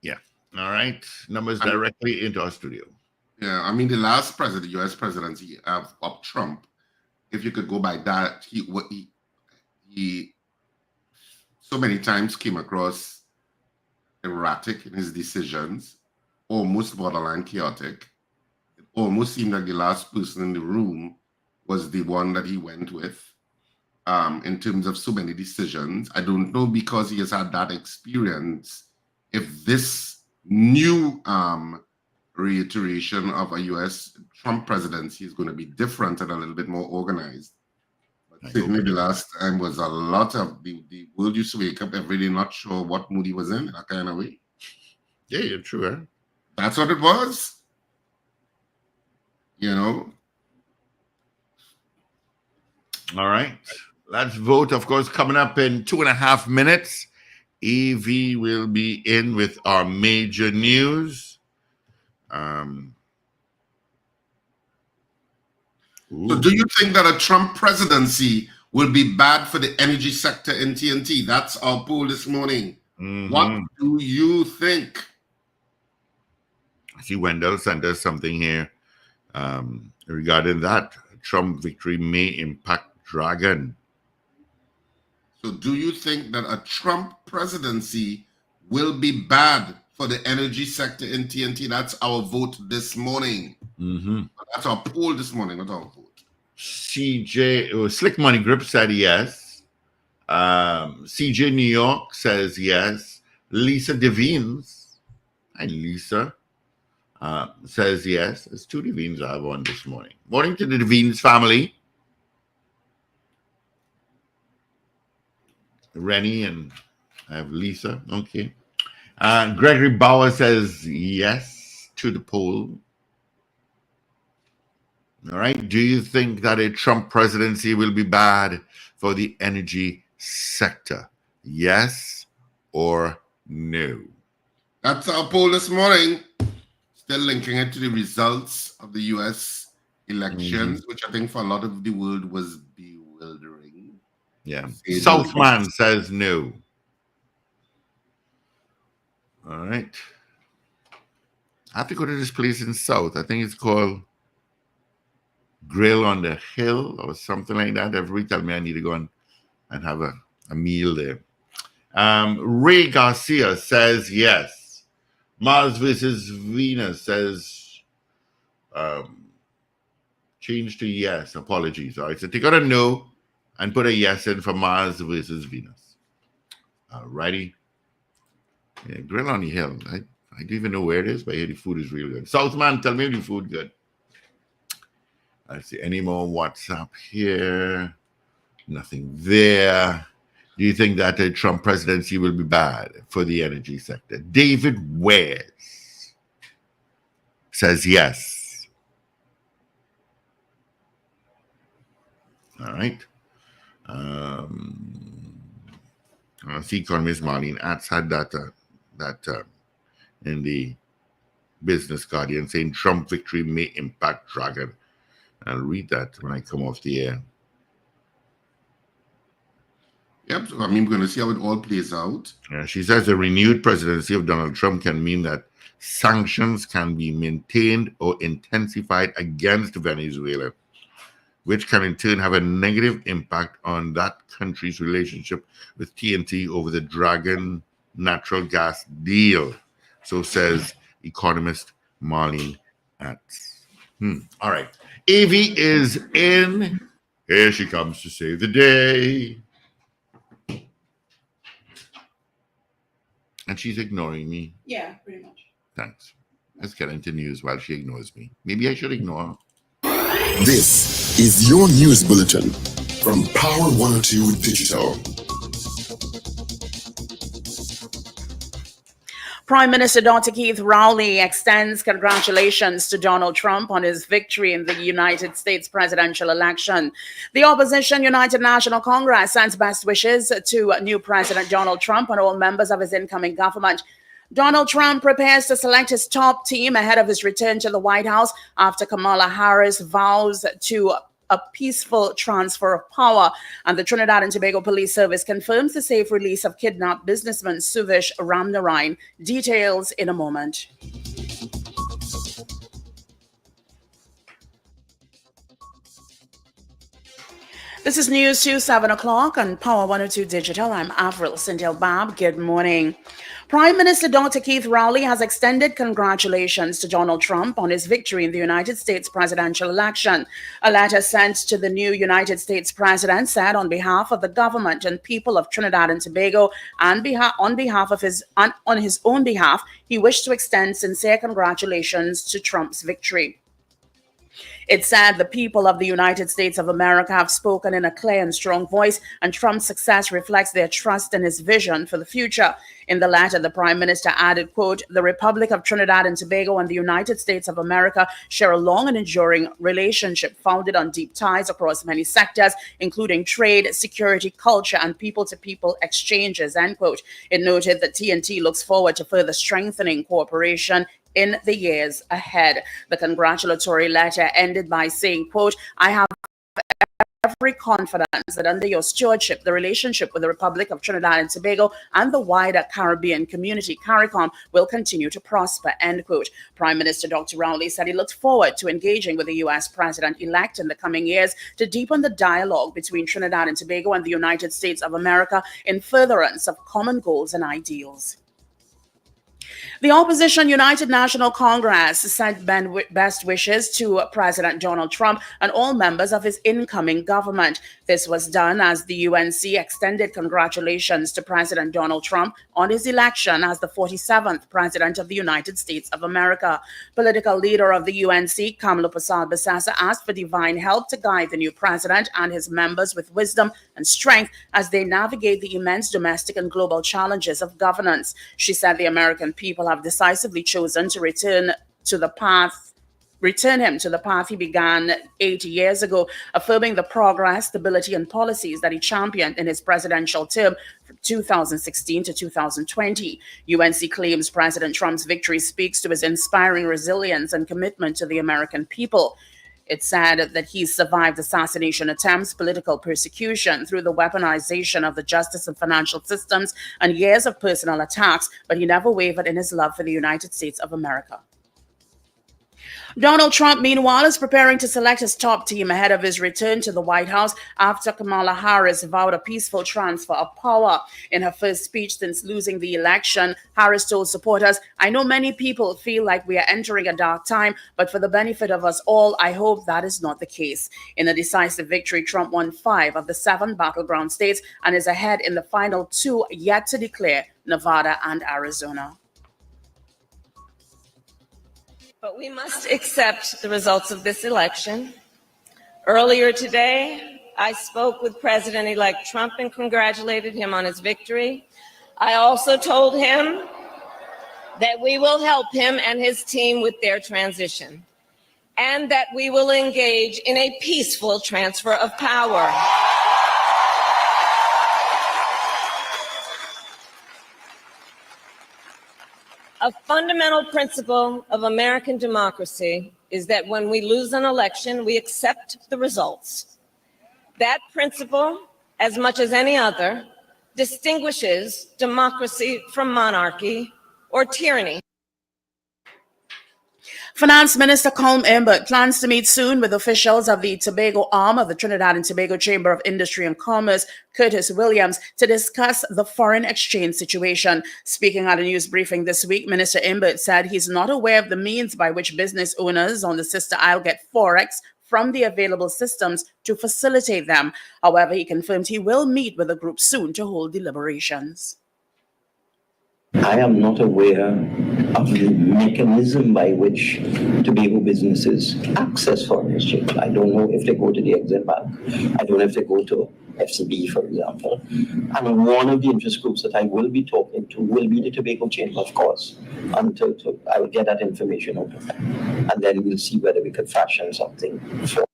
Yeah. All right. Numbers directly into our studio. Yeah, I mean, the last president, U.S. presidency of Trump, if you could go by that, he so many times came across erratic in his decisions, almost borderline chaotic. It almost seemed like the last person in the room was the one that he went with. in terms of so many decisions. I don't know, because he has had that experience, if this new reiteration of a U.S. Trump presidency is going to be different and a little bit more organized. But certainly the last time was a lot of the world used to wake up every day not sure what mood he was in, that kind of way. Yeah, you're true, eh? That's what it was. You know? All right. Let's vote, of course, coming up in 2.5 minutes. Evie will be in with our major news. So do you think that a Trump presidency will be bad for the energy sector in TNT? That's our poll this morning. What do you think? I see Wendell sent us something here regarding that. Trump victory may impact Dragon. So do you think that a Trump presidency will be bad for the energy sector in TNT? That's our vote this morning. That's our poll this morning, not our vote. CJ, Slick Money Grip said yes. CJ New York says yes. Lisa Devines, hi Lisa, says yes. There's 2 Devines I have on this morning. Morning to the Devines family. Rennie and I have Lisa. Okay. Gregory Bauer says yes to the poll. All right. Do you think that a Trump presidency will be bad for the energy sector? Yes or no? That's our poll this morning. Still linking it to the results of the U.S. elections, which I think for a lot of the world was bewildering. Yeah. Southman says no. All right. I have to go to this place in South. I think it's called Grill on the Hill or something like that. Everybody tell me I need to go and have a meal there. Ray Garcia says yes. Mars versus Venus says change to yes. Apologies. All right. So take out a no and put a yes in for Mars versus Venus. All righty. Yeah, Grill on the Hill. I don't even know where it is, but I hear the food is really good. Southman, tell me the food good. Let's see. Any more WhatsApp here? Nothing there. Do you think that the Trump presidency will be bad for the energy sector? David Wares says yes. All right. I see economist Marlene Atz had that in the Business Guardian saying Trump victory may impact Dragon. I'll read that when I come off the air. Yep, so I mean, we're going to see how it all plays out. She says a renewed presidency of Donald Trump can mean that sanctions can be maintained or intensified against Venezuela, which can in turn have a negative impact on that country's relationship with TNT over the Dragon natural gas deal. So says economist Marlene Atz. All right. Evie is in. Here she comes to save the day. And she's ignoring me. Yeah, pretty much. Thanks. Let's get into news while she ignores me. Maybe I should ignore her. This is your news bulletin from Power 102 Digital. Prime Minister Dr. Keith Rowley extends congratulations to Donald Trump on his victory in the United States presidential election. The opposition United National Congress sends best wishes to new President Donald Trump and all members of his incoming government. Donald Trump prepares to select his top team ahead of his return to the White House after Kamala Harris vows to a peaceful transfer of power. And the Trinidad and Tobago Police Service confirms the safe release of kidnapped businessman Suvish Ramnarayan. Details in a moment. This is News 2, 7 o'clock on Power 102 Digital. I'm Avril Sindel Bab. Good morning. Prime Minister Dr. Keith Rowley has extended congratulations to Donald Trump on his victory in the United States presidential election. A letter sent to the new United States president said on behalf of the government and people of Trinidad and Tobago and on his own behalf, he wished to extend sincere congratulations to Trump's victory. It said the people of the United States of America have spoken in a clear and strong voice, and Trump's success reflects their trust in his vision for the future. In the letter, the Prime Minister added, quote, "The Republic of Trinidad and Tobago and the United States of America share a long and enduring relationship founded on deep ties across many sectors, including trade, security, culture, and people-to-people exchanges," end quote. It noted that TNT looks forward to further strengthening cooperation in the years ahead. The congratulatory letter ended by saying, quote, "I have every confidence that under your stewardship, the relationship with the Republic of Trinidad and Tobago and the wider Caribbean community, CARICOM, will continue to prosper," end quote. Prime Minister Dr. Rowley said he looked forward to engaging with the U.S. president-elect in the coming years to deepen the dialogue between Trinidad and Tobago and the United States of America in furtherance of common goals and ideals. The opposition United National Congress sent best wishes to President Donald Trump and all members of his incoming government. This was done as the UNC extended congratulations to President Donald Trump on his election as the 47th President of the United States of America. Political leader of the UNC, Kamala Persad-Bissessar, asked for divine help to guide the new president and his members with wisdom and strength as they navigate the immense domestic and global challenges of governance. She said the American people have decisively chosen to return him to the path he began 80 years ago, affirming the progress, stability, and policies that he championed in his presidential term from 2016 to 2020. UNC claims President Trump's victory speaks to his inspiring resilience and commitment to the American people. It said that he survived assassination attempts, political persecution through the weaponization of the justice and financial systems, and years of personal attacks, but he never wavered in his love for the United States of America. Donald Trump, meanwhile, is preparing to select his top team ahead of his return to the White House after Kamala Harris vowed a peaceful transfer of power. In her first speech since losing the election, Harris told supporters, "I know many people feel like we are entering a dark time, but for the benefit of us all, I hope that is not the case." In a decisive victory, Trump won 5 of the 7 battleground states and is ahead in the final 2 yet to declare, Nevada and Arizona. But we must accept the results of this election. Earlier today, I spoke with President-elect Trump and congratulated him on his victory. I also told him that we will help him and his team with their transition, and that we will engage in a peaceful transfer of power. A fundamental principle of American democracy is that when we lose an election, we accept the results. That principle, as much as any other, distinguishes democracy from monarchy or tyranny. Finance Minister Colm Imbert plans to meet soon with officials of the Tobago arm of the Trinidad and Tobago Chamber of Industry and Commerce, Curtis Williams, to discuss the foreign exchange situation. Speaking at a news briefing this week, Minister Imbert said he's not aware of the means by which business owners on the sister isle get forex from the available systems to facilitate them. However, he confirmed he will meet with the group soon to hold deliberations. I am not aware of the mechanism by which Tobago businesses access foreign exchange. I don't know if they go to the Exim Bank. I don't know if they go to FCB, for example. And one of the interest groups that I will be talking to will be the Tobago Chamber, of course. I will get that information out of them. And then we'll see whether we could fashion something for.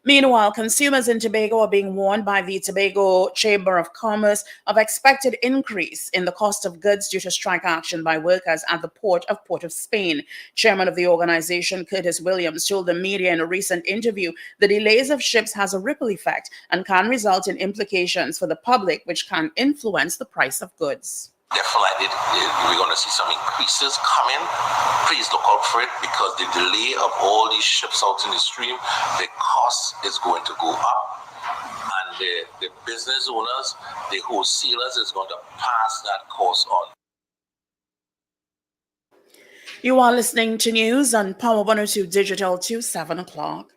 Meanwhile, consumers in Tobago are being warned by the Tobago Chamber of Commerce of expected increase in the cost of goods due to strike action by workers at the Port of Spain. Chairman of the organization, Curtis Williams, told the media in a recent interview the delays of ships has a ripple effect and can result in implications for the public, which can influence the price of goods. Definitely, we're going to see some increases coming. Please look out for it because the delay of all these ships out in the stream, the cost is going to go up. And the business owners, the wholesalers is going to pass that cost on. You are listening to news on Power 102 Digital to 7 o'clock.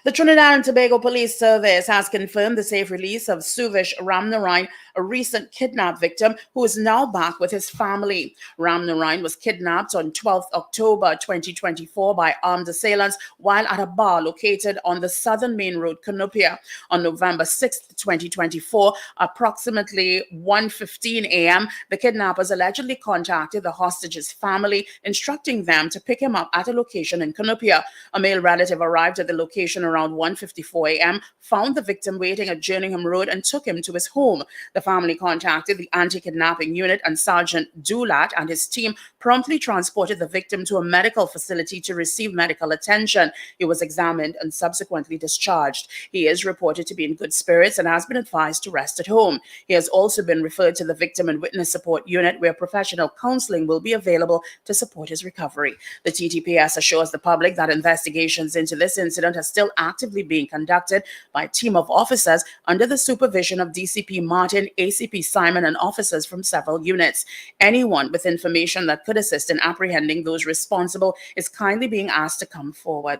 The Trinidad and Tobago Police Service has confirmed the safe release of Suvish Ramnarayan, a recent kidnap victim who is now back with his family. Ramnarayan was kidnapped on 12th October 2024 by armed assailants while at a bar located on the southern main road, Cunupia. On November 6th, 2024, approximately 1:15 a.m., the kidnappers allegedly contacted the hostage's family, instructing them to pick him up at a location in Cunupia. A male relative arrived at the location around 1:54 a.m., found the victim waiting at Jerningham Road and took him to his home. The family contacted the anti-kidnapping unit and Sergeant Dulat and his team promptly transported the victim to a medical facility to receive medical attention. He was examined and subsequently discharged. He is reported to be in good spirits and has been advised to rest at home. He has also been referred to the Victim and Witness Support Unit, where professional counseling will be available to support his recovery. The TTPS assures the public that investigations into this incident are still actively being conducted by a team of officers under the supervision of DCP Martin, ACP Simon, and officers from several units. Anyone with information that could assist in apprehending those responsible is kindly being asked to come forward.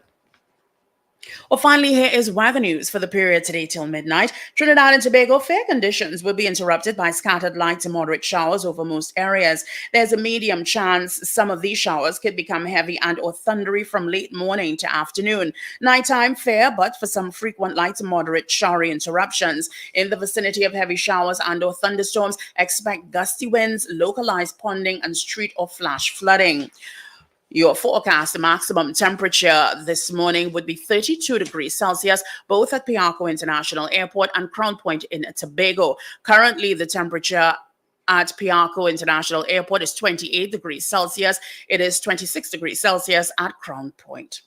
Well, finally, here is weather news for the period today till midnight. Trinidad and Tobago, fair conditions will be interrupted by scattered light to moderate showers over most areas. There's a medium chance some of these showers could become heavy and or thundery from late morning to afternoon. Nighttime fair, but for some frequent light to moderate showery interruptions. In the vicinity of heavy showers and or thunderstorms, expect gusty winds, localized ponding, and street or flash flooding. Your forecast maximum temperature this morning would be 32 degrees Celsius, both at Piarco International Airport and Crown Point in Tobago. Currently, the temperature at Piarco International Airport is 28 degrees Celsius. It is 26 degrees Celsius at Crown Point.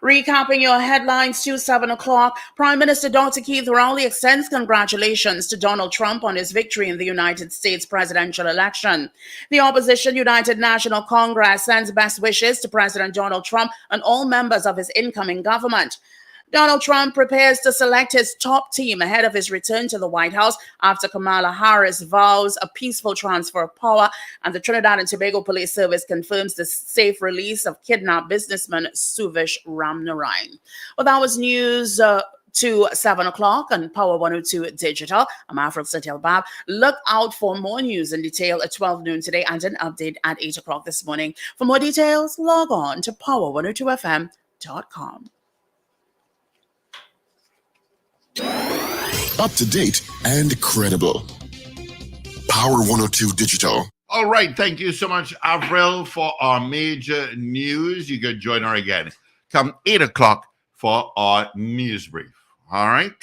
Recapping your headlines to 7 o'clock, Prime Minister Dr. Keith Rowley extends congratulations to Donald Trump on his victory in the United States presidential election. The opposition United National Congress sends best wishes to President Donald Trump and all members of his incoming government. Donald Trump prepares to select his top team ahead of his return to the White House after Kamala Harris vows a peaceful transfer of power, and the Trinidad and Tobago Police Service confirms the safe release of kidnapped businessman Suvish Ramnarayan. Well, that was news to 7 o'clock on Power 102 Digital. I'm Afro Satel Bab. Look out for more news in detail at 12 noon today and an update at 8 o'clock this morning. For more details, log on to power102fm.com. Up to date and credible. Power 102 Digital. All right. Thank you so much, Avril, for our major news. You can join her again come 8 o'clock for our news brief. All right.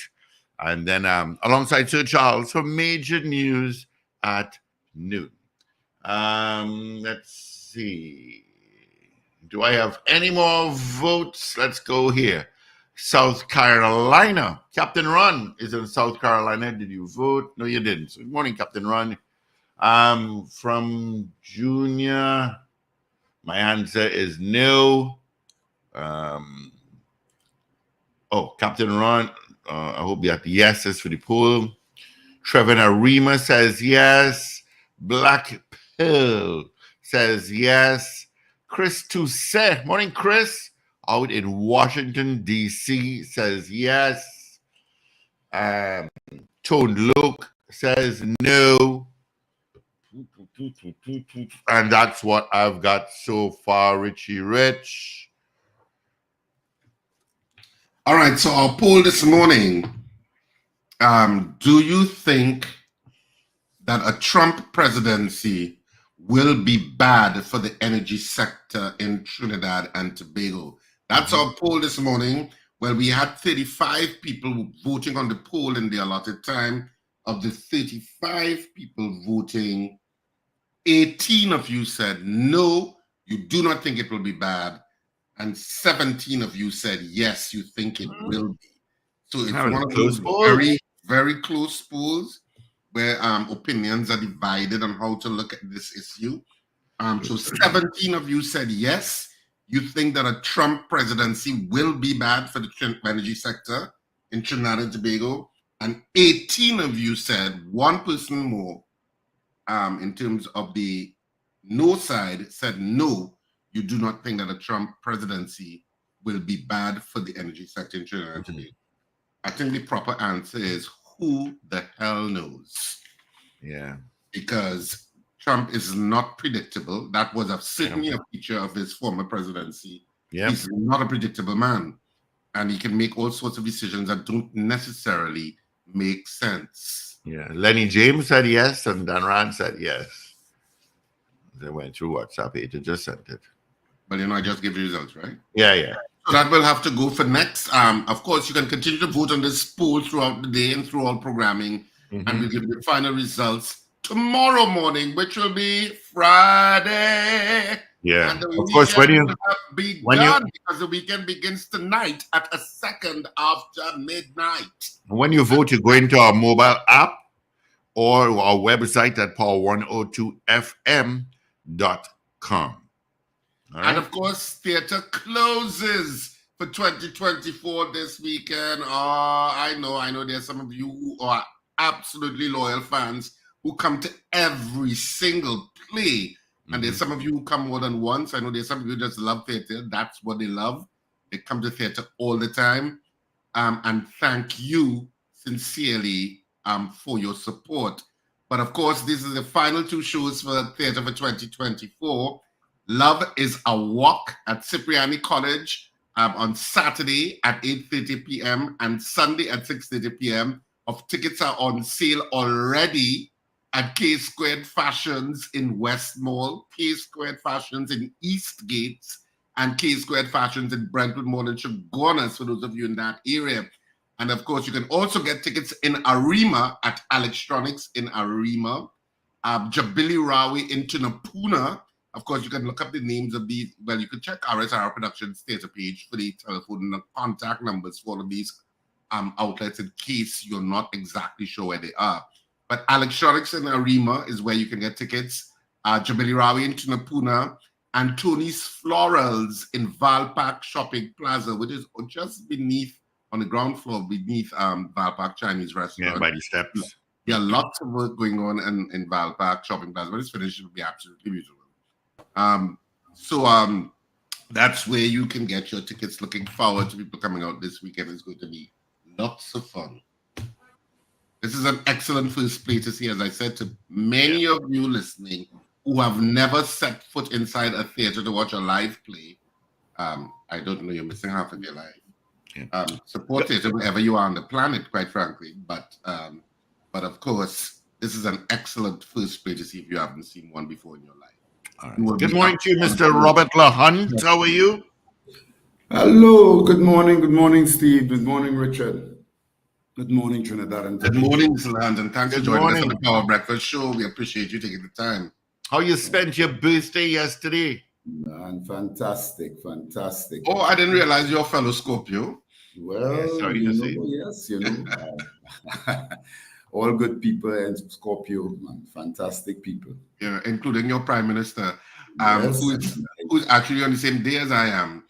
And then alongside Sir Charles for major news at noon. Let's see. Do I have any more votes? Let's go here. South Carolina. Captain Ron is in South Carolina. Did you vote? No, you didn't. So good morning, Captain Ron. From Junior, my answer is no. Captain Ron, I hope you have yeses for the poll. Trevor Arima says yes. Black Pearl says yes. Chris Toussaint, morning, Chris. Out in Washington, D.C. says yes. Tone Luke says no. And that's what I've got so far, Richie Rich. All right, so our poll this morning, do you think that a Trump presidency will be bad for the energy sector in Trinidad and Tobago? That's our poll this morning. Well, we had 35 people voting on the poll in the allotted time. Of the 35 people voting, 18 of you said no, you do not think it will be bad. And 17 of you said yes, you think it will be. So it's one of those very, very close polls where opinions are divided on how to look at this issue. So 17 of you said yes. You think that a Trump presidency will be bad for the energy sector in Trinidad and Tobago, and 18 of you said, one person more, in terms of the no side, said no, you do not think that a Trump presidency will be bad for the energy sector in Trinidad and Tobago. I think the proper answer is who the hell knows? Yeah. Because Trump is not predictable. That was certainly a feature of his former presidency. Yeah. He's not a predictable man. And he can make all sorts of decisions that don't necessarily make sense. Yeah. Lenny James said yes, and Dan Rand said yes. They went through WhatsApp. Agent just sent it. But I just give you results, right? Yeah, yeah. So that will have to go for next. Of course, you can continue to vote on this poll throughout the day and through all programming. And we'll give you the final results tomorrow morning, which will be Friday. Yeah. And the Of course, because the weekend begins tonight at a second after midnight. When you vote, you go into our mobile app or our website at power102fm.com. Right. And of course, theater closes for 2024 this weekend. I know there's some of you who are absolutely loyal fans who come to every single play. And there's some of you who come more than once. I know there's some of you who just love theater. That's what they love. They come to theater all the time. And thank you sincerely for your support. But of course, this is the final two shows for theater for 2024. Love is a Walk at Cipriani College on Saturday at 8:30 p.m. and Sunday at 6:30 p.m. Tickets are on sale already at K Squared Fashions in West Mall, K Squared Fashions in Eastgate, and K Squared Fashions in Brentwood Mall and Chagonas for those of you in that area. And of course, you can also get tickets in Arima at Electronics in Arima, Jabili Rawi in Tunapuna. Of course, you can look up the names of these. Well, you can check RSR Productions theater page for the telephone and the contact numbers for all of these outlets in case you're not exactly sure where they are. But Electronics in Arima is where you can get tickets. Jabili Rawi in Tunapuna and Tony's Florals in Valpark Shopping Plaza, which is just beneath, on the ground floor beneath Valpark Chinese Restaurant. Yeah, by the steps. Yeah, lots of work going on in Valpark Shopping Plaza. When it's finished, it will be absolutely beautiful. So that's where you can get your tickets. Looking forward to people coming out this weekend. It's going to be lots of fun. This is an excellent first play to see, as I said, to many of you listening who have never set foot inside a theater to watch a live play. I don't know, you're missing half of your life. Yeah. Support theater wherever you are on the planet, quite frankly. But of course, this is an excellent first play to see if you haven't seen one before in your life. Right. Good morning to you, Mr. Robert LaHunt. How are you? Hello. Good morning, Steve. Good morning, Richard. Good morning, Trinidad and Tobago. Good morning, Mr. Land, and thanks for joining us on the Power Breakfast Show. We appreciate you taking the time. How you spent your birthday yesterday? Man, fantastic. Oh, I didn't realize you're a fellow Scorpio. Well, yeah, sorry to say. Yes, all good people in Scorpio, man. Fantastic people. Yeah, including your Prime Minister, who's actually on the same day as I am.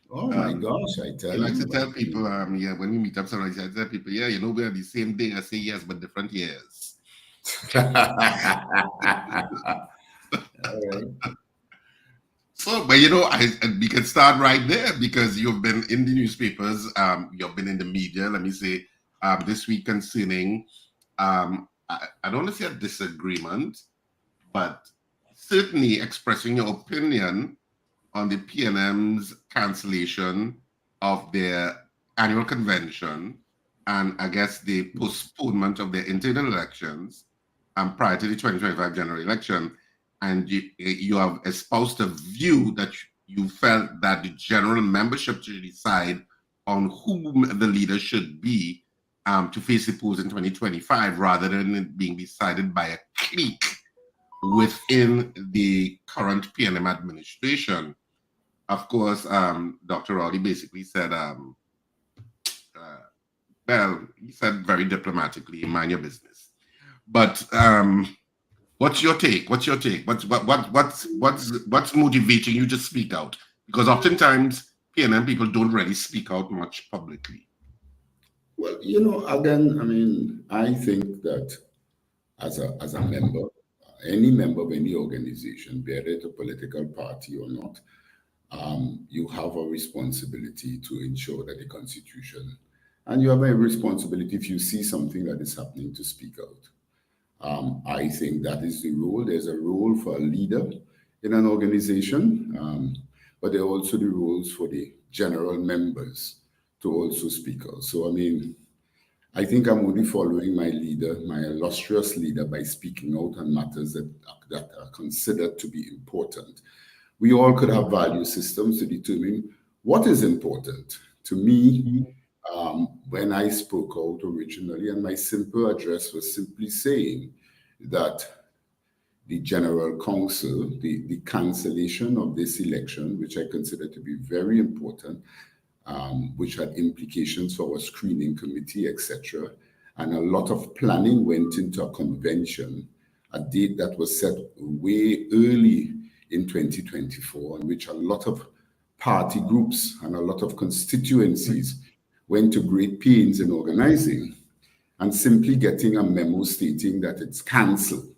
Oh my gosh, I tell you. I like to tell people, when we meet up, sometimes I tell people, we're on the same day. I say yes, but different years. All right. So, but we can start right there because you've been in the newspapers, you've been in the media, let me say, this week concerning, I don't want to say a disagreement, but certainly expressing your opinion on the PNM's cancellation of their annual convention and I guess the postponement of their internal elections prior to the 2025 general election. And you have espoused a view that you felt that the general membership should decide on whom the leader should be to face the polls in 2025 rather than it being decided by a clique within the current PNM administration. Of course, Dr. Rowley basically said, he said very diplomatically, mind your business. But what's your take? What's motivating you to speak out? Because oftentimes PNM people don't really speak out much publicly. Well, again, I mean, I think that as a member, any member of any organization, be it a political party or not, you have a responsibility to ensure that the Constitution, and you have a responsibility if you see something that is happening to speak out. I think that is the role. There's a role for a leader in an organization, but there are also the roles for the general members to also speak out. So, I mean, I think I'm only following my leader, my illustrious leader, by speaking out on matters that are considered to be important. We all could have value systems to determine what is important. To me, when I spoke out originally, and my simple address was simply saying that the General Council, the cancellation of this election, which I consider to be very important, which had implications for our screening committee, etc. And a lot of planning went into a convention, a date that was set way early in 2024, in which a lot of party groups and a lot of constituencies went to great pains in organizing, and simply getting a memo stating that it's cancelled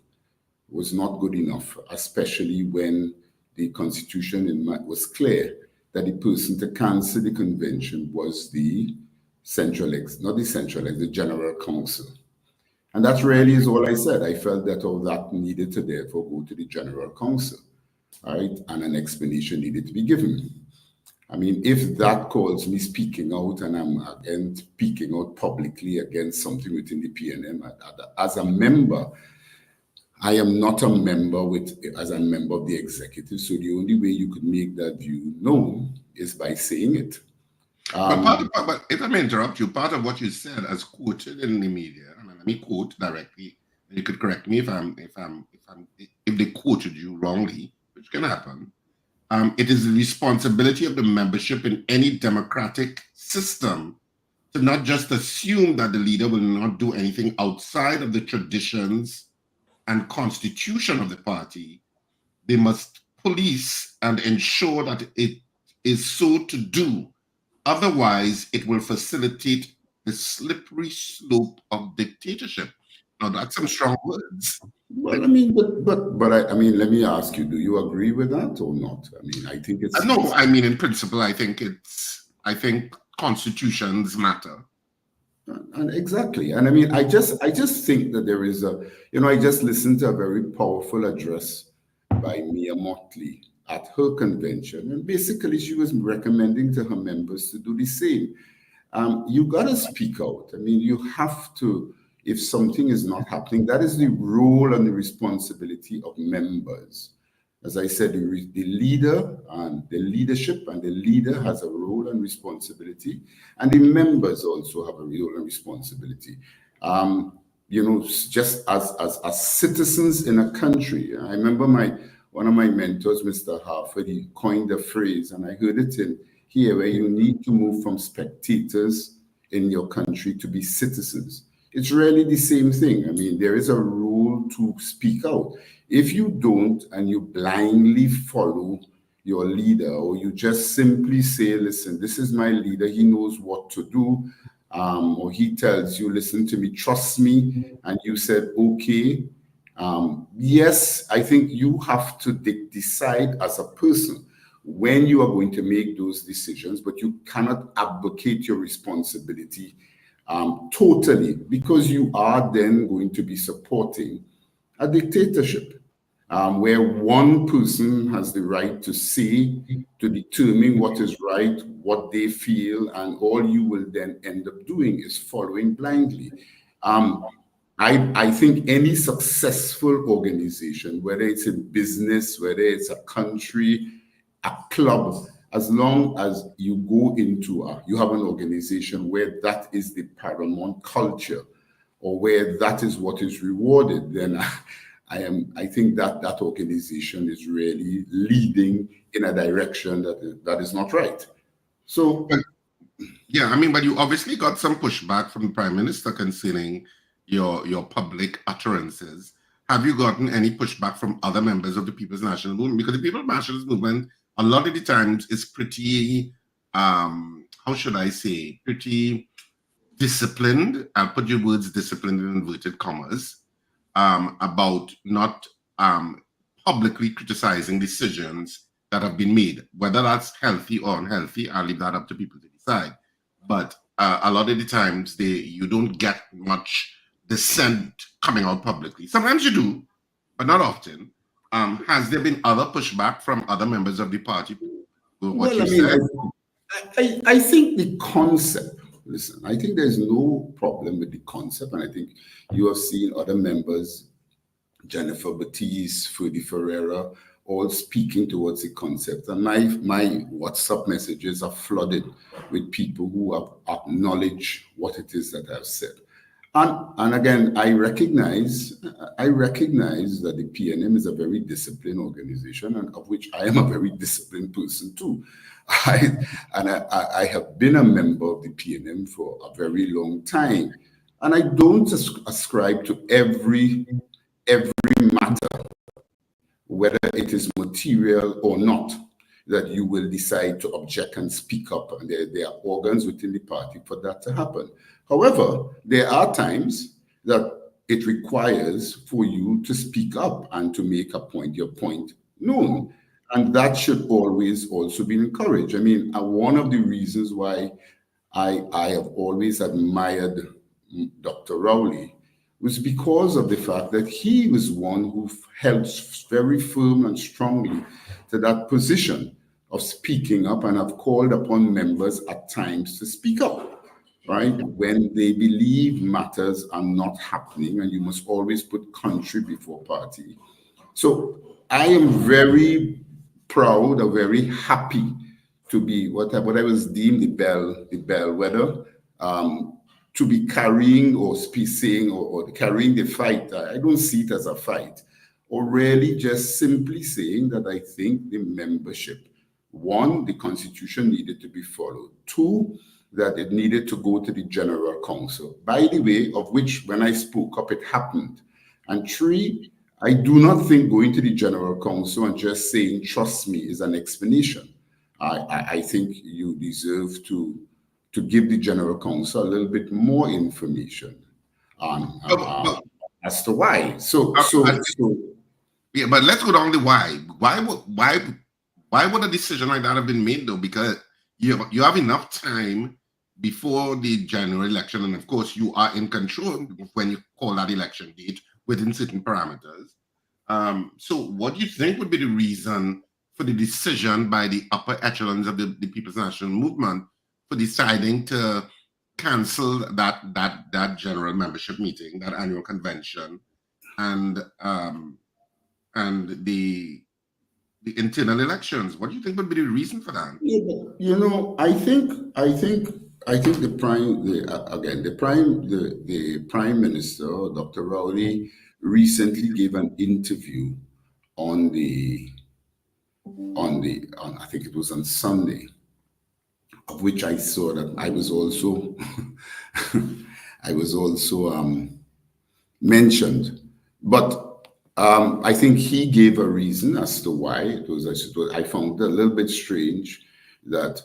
was not good enough, especially when the Constitution was clear that the person to cancel the convention was the the General Council. And that really is all I said. I felt that all that needed to therefore go to the General Council, right? And an explanation needed to be given. I mean, if that calls me speaking out, and I'm again speaking out publicly against something within the PNM, as a member, I am not a member as a member of the executive. So the only way you could make that view known is by saying it. But if I may interrupt you, part of what you said, as quoted in the media, I mean, let me quote directly. You could correct me if they quoted you wrongly, which can happen. It is the responsibility of the membership in any democratic system to not just assume that the leader will not do anything outside of the traditions and constitution of the party. They must police and ensure that it is so to do. Otherwise, it will facilitate the slippery slope of dictatorship. Now, that's some strong words. Well, I mean, but I mean, let me ask you: do you agree with that or not? I mean, I think it's no. I mean, in principle, I think constitutions matter. And exactly, and I mean, I just think that there is I just listened to a very powerful address by Mia Motley at her convention, and basically she was recommending to her members to do the same. You got to speak out. I mean, you have to. If something is not happening, that is the role and the responsibility of members. As I said, the leader and the leadership and the leader has a role and responsibility, and the members also have a role and responsibility. Just as citizens in a country. I remember one of my mentors, Mr. Harford, he coined a phrase, and I heard it in here, where you need to move from spectators in your country to be citizens. It's really the same thing. I mean, there is a rule to speak out. If you don't, and you blindly follow your leader, or you just simply say, listen, this is my leader, he knows what to do, or he tells you, listen to me, trust me, and you said, okay. Yes, I think you have to decide as a person when you are going to make those decisions, but you cannot abdicate your responsibility totally, because you are then going to be supporting a dictatorship where one person has the right to say, to determine what is right, what they feel, and all you will then end up doing is following blindly. I think any successful organization, whether it's in business, whether it's a country, a club, as long as you go into you have an organization where that is the paramount culture, or where that is what is rewarded, then I think that organization is really leading in a direction that is not right. So, yeah, I mean, but you obviously got some pushback from the Prime Minister concerning your public utterances. Have you gotten any pushback from other members of the People's National Movement? Because the People's National Movement, a lot of the times, is pretty, how should I say, pretty disciplined, I'll put your words disciplined in inverted commas, about not publicly criticizing decisions that have been made. Whether that's healthy or unhealthy, I'll leave that up to people to decide. But a lot of the times, you don't get much dissent coming out publicly. Sometimes you do, but not often. Has there been other pushback from other members of the party? I think the concept, listen, I think there's no problem with the concept, and I think you have seen other members, Jennifer Batiste, Freddie Ferreira, all speaking towards the concept. And my WhatsApp messages are flooded with people who have acknowledged what it is that I've said. And again, I recognize that the PNM is a very disciplined organization, and of which I am a very disciplined person too. I have been a member of the PNM for a very long time, and I don't ascribe to every matter, whether it is material or not, that you will decide to object and speak up. And there are organs within the party for that to happen. However, there are times that it requires for you to speak up and to make your point known. And that should always also be encouraged. I mean, one of the reasons why I have always admired Dr. Rowley was because of the fact that he was one who held very firm and strongly to that position of speaking up, and have called upon members at times to speak up, right? When they believe matters are not happening, and you must always put country before party. So I am very proud or very happy to be what I was deemed the bellwether, to be carrying or saying or carrying the fight. I don't see it as a fight, or really just simply saying that I think the membership, one, the constitution needed to be followed. Two, that it needed to go to the General Council, by the way, of which when I spoke up, it happened. And three, I do not think going to the General Council and just saying, trust me, is an explanation. I think you deserve to give the General Council a little bit more information as to why. Yeah, but let's go down to why. Why would a decision like that have been made, though? Because you have enough time before the general election, and of course you are in control when you call that election date within certain parameters. So what do you think would be the reason for the decision by the upper echelons of the People's National Movement for deciding to cancel that general membership meeting, that annual convention, and the internal elections? What do you think would be the reason for that? You know, I think the prime minister, Dr. Rowley, recently gave an interview on I think it was on Sunday, of which I saw that I was also mentioned. But I think he gave a reason as to why it was. I found it a little bit strange that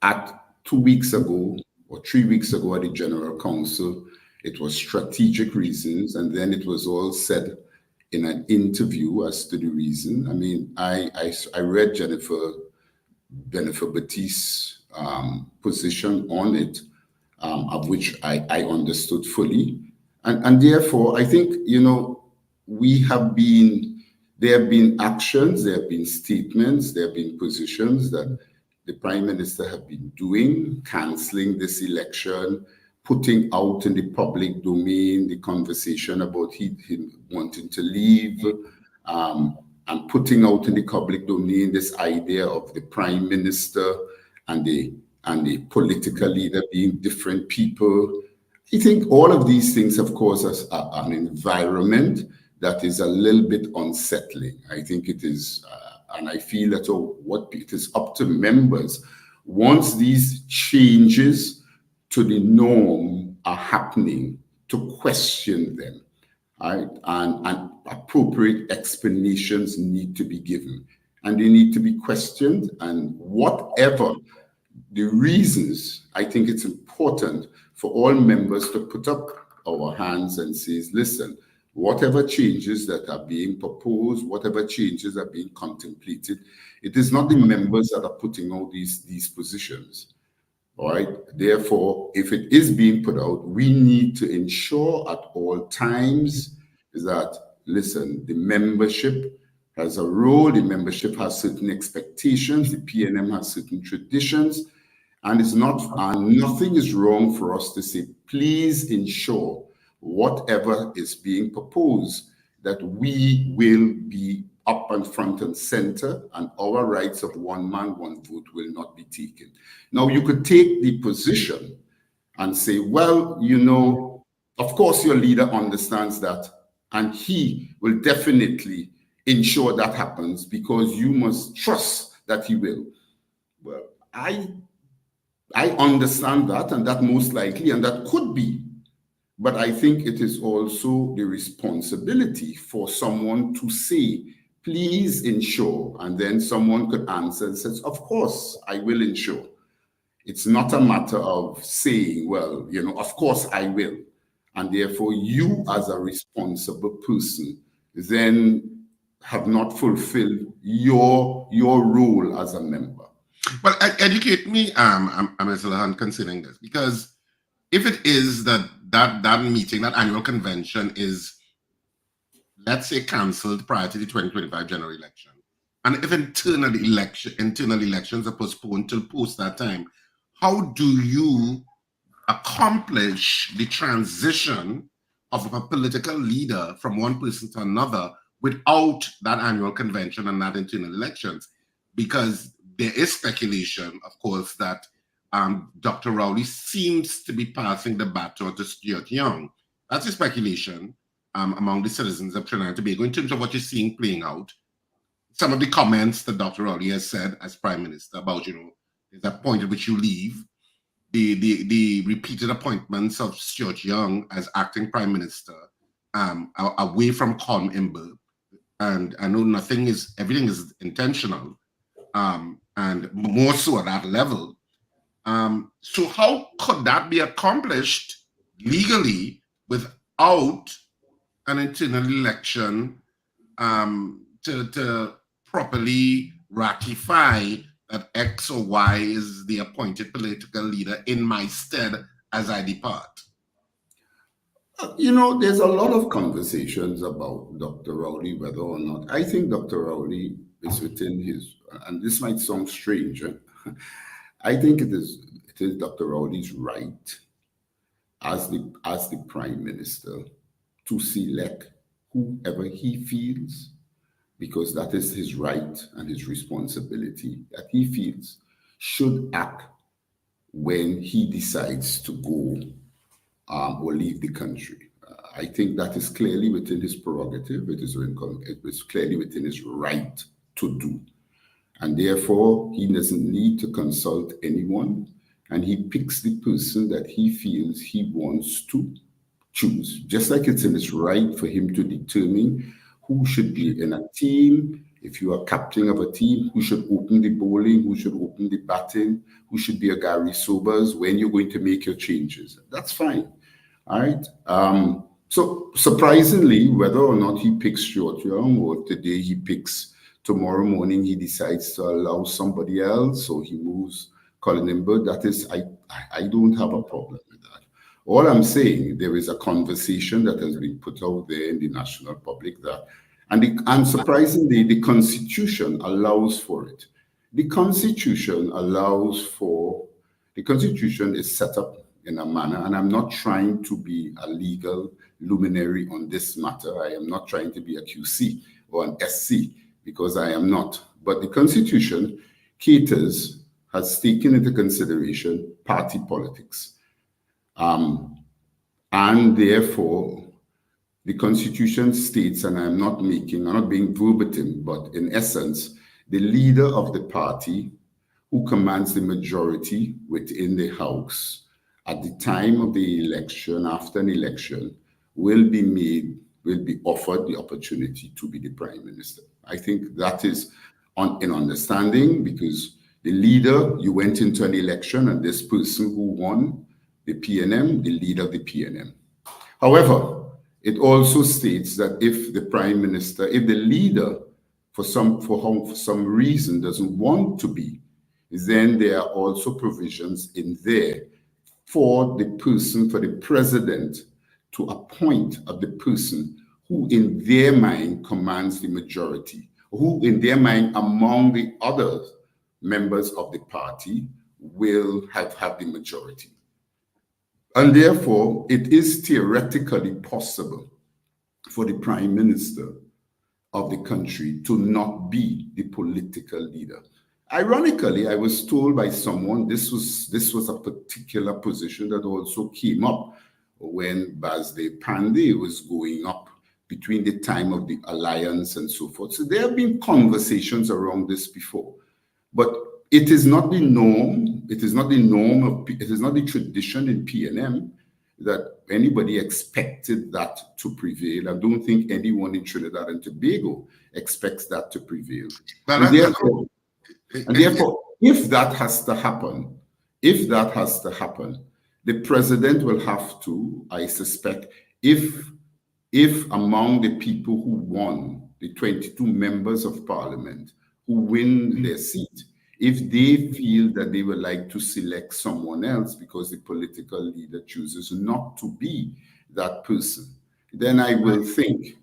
at 2 weeks ago or 3 weeks ago at the General Council, it was strategic reasons, and then it was all said in an interview as to the reason. I mean, I read Jennifer Batiste's position on it, of which I understood fully. And therefore, I think, you know, there have been actions, there have been statements, there have been positions that the Prime Minister have been doing, cancelling this election, putting out in the public domain the conversation about him wanting to leave, and putting out in the public domain this idea of the Prime Minister and the political leader being different people. I think all of these things have caused us an environment that is a little bit unsettling. I think it is, and I feel that it is up to members, once these changes to the norm are happening, to question them, right? And appropriate explanations need to be given, and they need to be questioned, and whatever the reasons, I think it's important for all members to put up our hands and say, listen, whatever changes that are being proposed, whatever changes are being contemplated, it is not the members that are putting out these positions. All right. Therefore, if it is being put out, we need to ensure at all times that, listen, the membership has a role, the membership has certain expectations, the PNM has certain traditions, and it's not, and nothing is wrong for us to say, please ensure whatever is being proposed, that we will be up and front and center, and our rights of one man, one vote will not be taken. Now, you could take the position and say, well, you know, of course your leader understands that, and he will definitely ensure that happens because you must trust that he will. Well, I understand that, and that most likely, and that could be. But I think it is also the responsibility for someone to say, please ensure, and then someone could answer and says, of course, I will ensure. It's not a matter of saying, well, you know, of course I will. And therefore you as a responsible person then have not fulfilled your role as a member. Well, educate me, Mr. Lahan, considering this, because if it is that meeting, that annual convention is, let's say, cancelled prior to the 2025 general election, and if internal elections are postponed till post that time, how do you accomplish the transition of a political leader from one person to another without that annual convention and that internal elections? Because there is speculation, of course, that Dr. Rowley seems to be passing the baton to Stuart Young. That's a speculation among the citizens of Trinidad and Tobago in terms of what you're seeing playing out. Some of the comments that Dr. Rowley has said as Prime Minister about, you know, there's a point at which you leave. The repeated appointments of Stuart Young as acting Prime Minister away from Colm Imber. And I know everything is intentional, and more so at that level. So how could that be accomplished legally without an internal election to properly ratify that X or Y is the appointed political leader in my stead as I depart? You know, there's a lot of conversations about Dr. Rowley, whether or not. I think Dr. Rowley is within his, and this might sound strange, right? I think it is Dr. Rowley's right as the Prime Minister to select whoever he feels, because that is his right and his responsibility, that he feels should act when he decides to go or leave the country. I think that is clearly within his prerogative. It is clearly within his right to do. And therefore, he doesn't need to consult anyone, and he picks the person that he feels he wants to choose. Just like it's in his right for him to determine who should be in a team. If you are captain of a team, who should open the bowling, who should open the batting, who should be a Gary Sobers, when you're going to make your changes. That's fine. All right. So surprisingly, whether or not he picks Stuart Young, or today he picks, tomorrow morning he decides to allow somebody else, or he moves Colin Imber, that is, I don't have a problem with that. All I'm saying, there is a conversation that has been put out there in the national public that, and surprisingly, the Constitution allows for it. The Constitution is set up in a manner, and I'm not trying to be a legal luminary on this matter. I am not trying to be a QC or an SC, because I am not. But the Constitution has taken into consideration party politics. And therefore, the Constitution states, and I'm not being verbatim, but in essence, the leader of the party who commands the majority within the House at the time of the election, after an election, will be offered the opportunity to be the Prime Minister. I think that is in understanding, because The leader, you went into an election, and this person who won the PNM, the leader of the PNM. However, it also states that if the prime minister, if the leader for some reason doesn't want to be, then there are also provisions in there for the person, for the president to appoint the person who in their mind commands the majority, who in their mind among the other members of the party will have the majority. And therefore, it is theoretically possible for the prime minister of the country to not be the political leader. Ironically, I was told by someone this was a particular position that also came up when Basde Pandey was going up between the time of the alliance and so forth. So there have been conversations around this before, but it is not the norm. It is not the norm it is not the tradition in PNM that anybody expected that to prevail. I don't think anyone in Trinidad and Tobago expects that to prevail. And therefore, if that has to happen, the president will have to, I suspect, if among the people who won, the 22 members of parliament who win their seat, if they feel that they would like to select someone else because the political leader chooses not to be that person, then I will think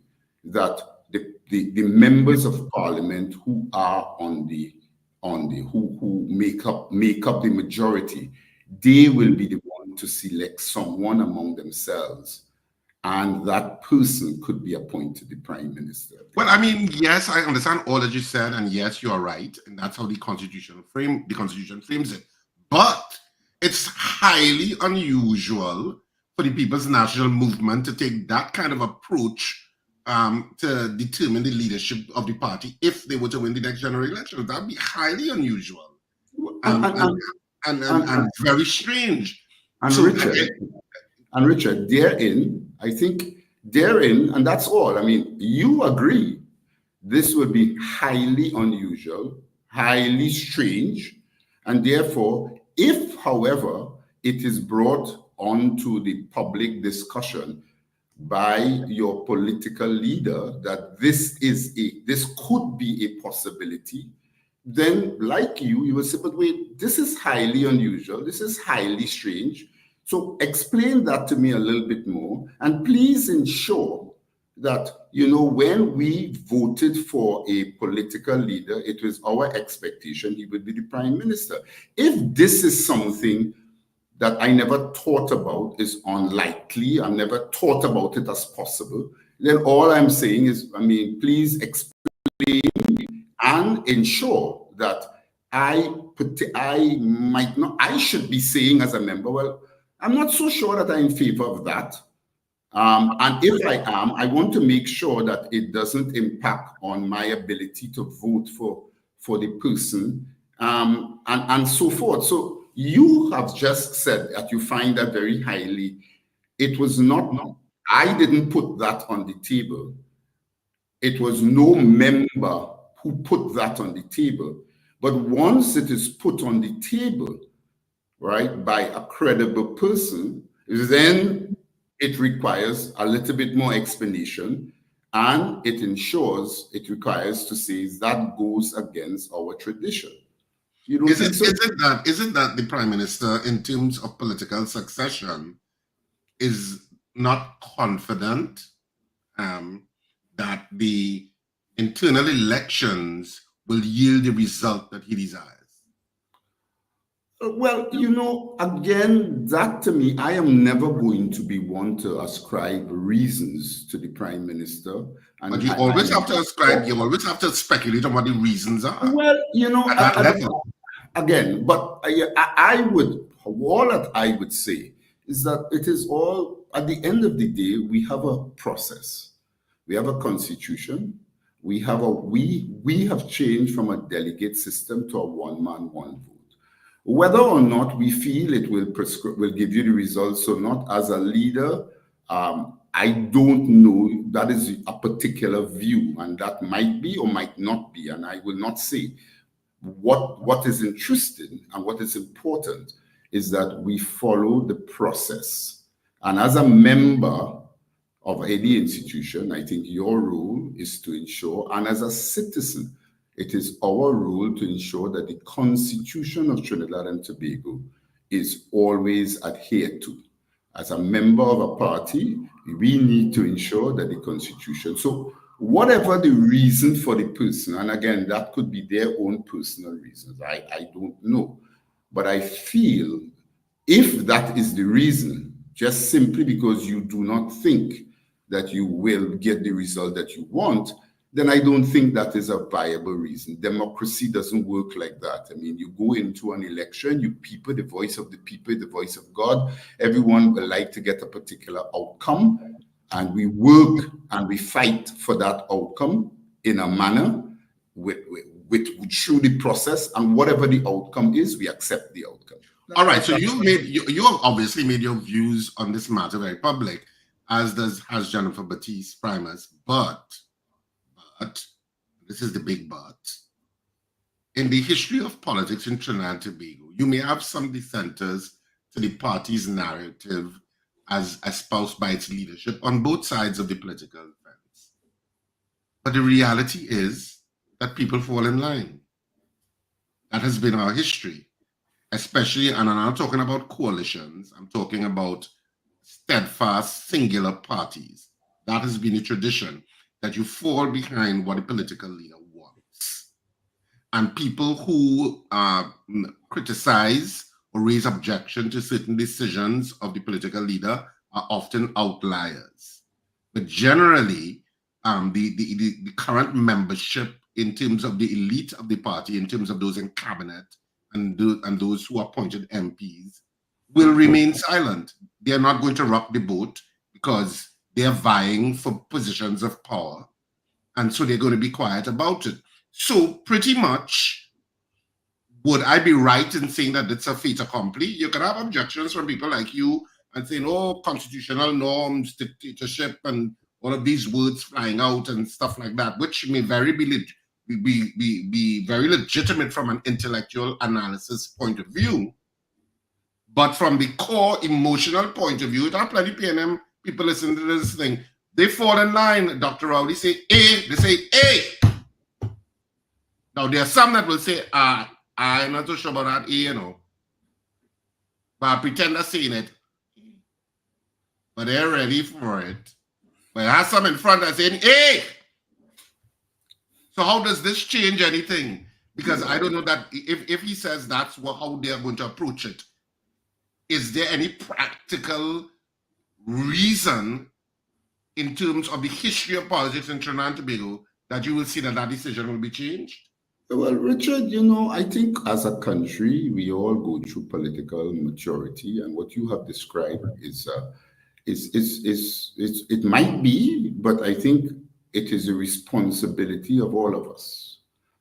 that the members of parliament who are who make up the majority, they will be the one to select someone among themselves, and that person could be appointed the prime minister. Well, I mean, yes, I understand all that you said, and yes, you are right, and that's how the Constitution frames it. But it's highly unusual for the People's National Movement to take that kind of approach to determine the leadership of the party if they were to win the next general election. That would be highly unusual and very strange. And Richard, therein, I think therein, and that's all. I mean, you agree this would be highly unusual, highly strange, and therefore, if, however, it is brought onto the public discussion by your political leader that this could be a possibility, then like you will say, but wait, this is highly unusual, this is highly strange. So explain that to me a little bit more, and please ensure that, when we voted for a political leader, it was our expectation he would be the prime minister. If this is something that I never thought about, is unlikely, I never thought about it as possible, then all I'm saying is, please explain and ensure that I should be saying as a member, well, I'm not so sure that I'm in favor of that. And if I am, I want to make sure that it doesn't impact on my ability to vote for the person, and so forth. So you have just said that you find that very highly. It was not, I didn't put that on the table. It was no member who put that on the table. But once it is put on the table, right, by a credible person, then it requires a little bit more explanation, and it requires to say that goes against our tradition. You don't think so? Isn't that the prime minister, in terms of political succession, is not confident that the internal elections will yield the result that he desires? Well, again, that to me, I am never going to be one to ascribe reasons to the prime minister. But you always have to speculate on what the reasons are. Well, again, but all that I would say is that it is all, at the end of the day, we have a process. We have a constitution. We have changed from a delegate system to a one-man, one vote. Whether or not we feel it will give you the results or not, as a leader, I don't know. That is a particular view, and that might be or might not be, and I will not say. what is interesting and what is important is that we follow the process. And as a member of any institution, I think your role is to ensure, and as a citizen, it is our role to ensure that the Constitution of Trinidad and Tobago is always adhered to. As a member of a party, we need to ensure that the Constitution, so whatever the reason for the person, and again, that could be their own personal reasons, I don't know. But I feel if that is the reason, just simply because you do not think that you will get the result that you want, then I don't think that is a viable reason. Democracy doesn't work like that. I mean, you go into an election, you people, the voice of the people, the voice of God, everyone will like to get a particular outcome, and we work and we fight for that outcome in a manner through the process, and whatever the outcome is, we accept the outcome. All right, so you have obviously made your views on this matter very public, as has Jennifer Batiste Primus, but this is the big but. In the history of politics in Trinidad and Tobago, you may have some dissenters to the party's narrative as espoused by its leadership on both sides of the political fence. But the reality is that people fall in line. That has been our history, especially, and I'm not talking about coalitions, I'm talking about steadfast, singular parties. That has been a tradition, that you fall behind what a political leader wants. And people who criticize or raise objection to certain decisions of the political leader are often outliers. But generally, the current membership in terms of the elite of the party, in terms of those in cabinet and those who appointed MPs, will remain silent. They're not going to rock the boat because they're vying for positions of power. And so they're going to be quiet about it. So pretty much, would I be right in saying that it's a fait accompli? You can have objections from people like you and saying, oh, constitutional norms, dictatorship, and all of these words flying out and stuff like that, which may very be very legitimate from an intellectual analysis point of view. But from the core emotional point of view, there are plenty of PNM people listening to this thing. They fall in line. Dr. Rowley say A, they say A. Now, there are some that will say, I'm not so sure about that A, you know. But I pretend they're saying it. But they're ready for it. But I have some in front that saying A. So how does this change anything? Because I don't know that if he says that's how they are going to approach it, is there any practical reason in terms of the history of politics in Trinidad and Tobago that you will see that decision will be changed? Well, Richard, you know, I think as a country, we all go through political maturity, and what you have described it might be, but I think it is a responsibility of all of us,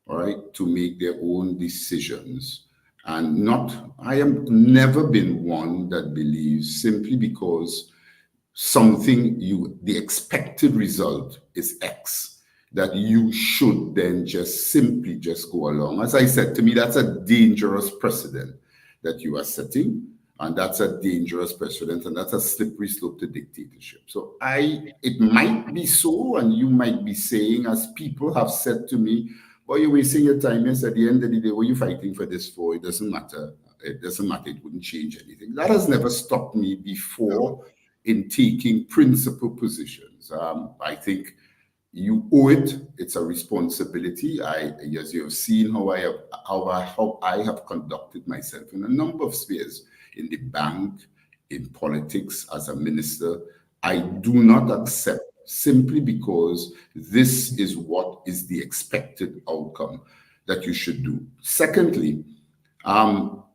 all right, to make their own decisions. And I have never been one that believes simply because the expected result is X, that you should then just simply go along. As I said, to me, that's a dangerous precedent that you are setting, and that's a dangerous precedent, and that's a slippery slope to dictatorship. So it might be so, and you might be saying, as people have said to me, well, you're wasting your time. Yes, at the end of the day, what are you fighting for this for? It doesn't matter. It doesn't matter. It wouldn't change anything. That has never stopped me before in taking principal positions. I think you owe it. It's a responsibility. As you have seen how I have conducted myself in a number of spheres, in the bank, in politics, as a minister. I do not accept simply because this is what is the expected outcome that you should do. Secondly, not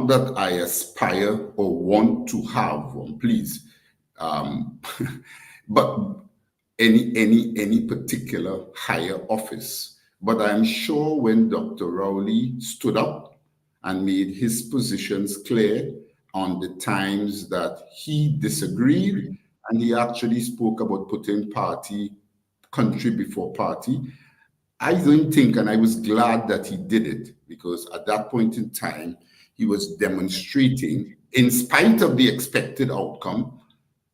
that I aspire or want to have one, please, but any particular higher office. But I'm sure when Dr. Rowley stood up and made his positions clear on the times that he disagreed, and he actually spoke about putting country before party, I don't think, and I was glad that he did it, because at that point in time, he was demonstrating, in spite of the expected outcome,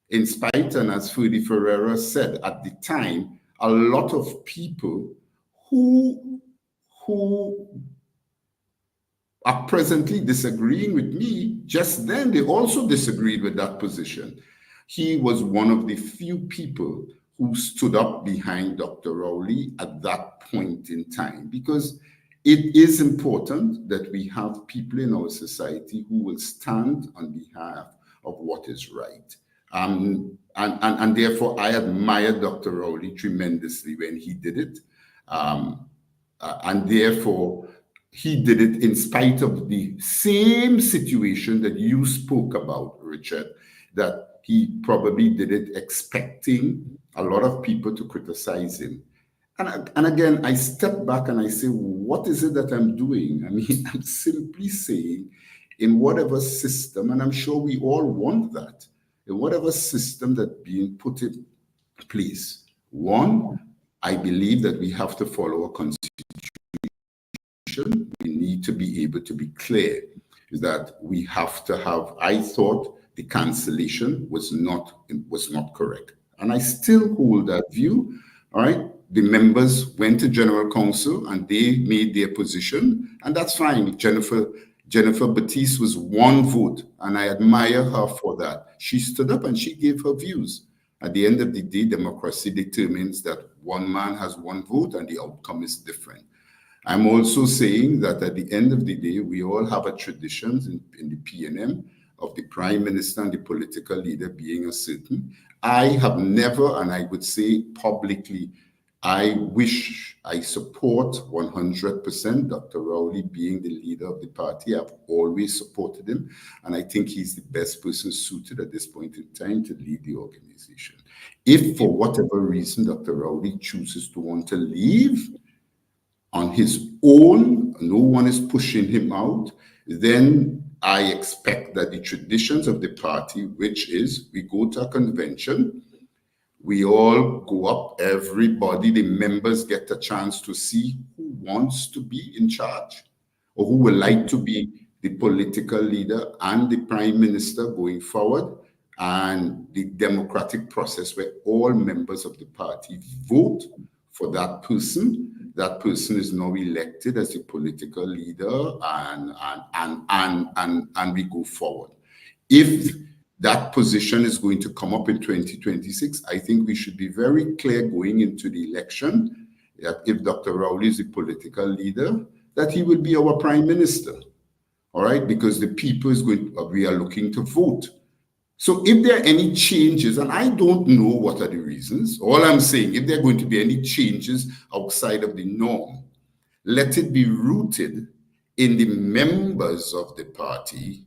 in spite, and as Fudi Ferreira said, at the time, a lot of people who are presently disagreeing with me, just then they also disagreed with that position. He was one of the few people who stood up behind Dr. Rowley at that point in time, because it is important that we have people in our society who will stand on behalf of what is right. And therefore, I admire Dr. Rowley tremendously when he did it. And therefore, he did it in spite of the same situation that you spoke about, Richard, that he probably did it expecting a lot of people to criticize him. And again, I step back and I say, what is it that I'm doing? I mean, I'm simply saying, in whatever system, and I'm sure we all want that, in whatever system that being put in place, one, I believe that we have to follow a constitution. We need to be able to be clear that we have to have, I thought the cancellation was not correct. And I still hold that view. All right. The members went to General Council and they made their position, and that's fine. Jennifer Batiste was one vote, and I admire her for that. She stood up and she gave her views. At the end of the day, democracy determines that one man has one vote and the outcome is different. I'm also saying that at the end of the day, we all have a tradition in the PNM of the prime minister and the political leader being a certain. I have never, and I would say publicly, I support 100% Dr. Rowley being the leader of the party. I've always supported him, and I think he's the best person suited at this point in time to lead the organization. If for whatever reason Dr. Rowley chooses to want to leave on his own, no one is pushing him out, then I expect that the traditions of the party, which is we go to a convention, we all go up, everybody, the members get a chance to see who wants to be in charge or who would like to be the political leader and the prime minister going forward, and the democratic process where all members of the party vote for that person. That person is now elected as a political leader, and we go forward. If that position is going to come up in 2026, I think we should be very clear going into the election that if Dr. Rowley is the political leader, that he will be our prime minister. All right, because the people we are looking to vote. So if there are any changes, and I don't know what are the reasons, all I'm saying, if there are going to be any changes outside of the norm, let it be rooted in the members of the party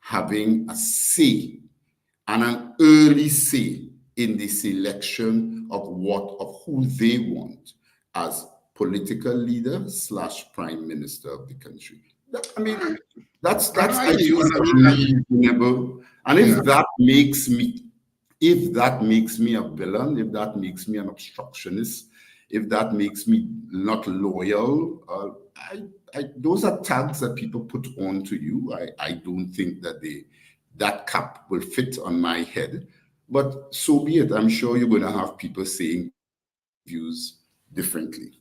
having a say and an early say in the selection of who they want as political leader / prime minister of the country. I mean, that's reasonable. And if that makes me a villain, if that makes me an obstructionist, if that makes me not loyal, those are tags that people put on to you. I don't think that that cap will fit on my head, but so be it. I'm sure you're going to have people saying views differently.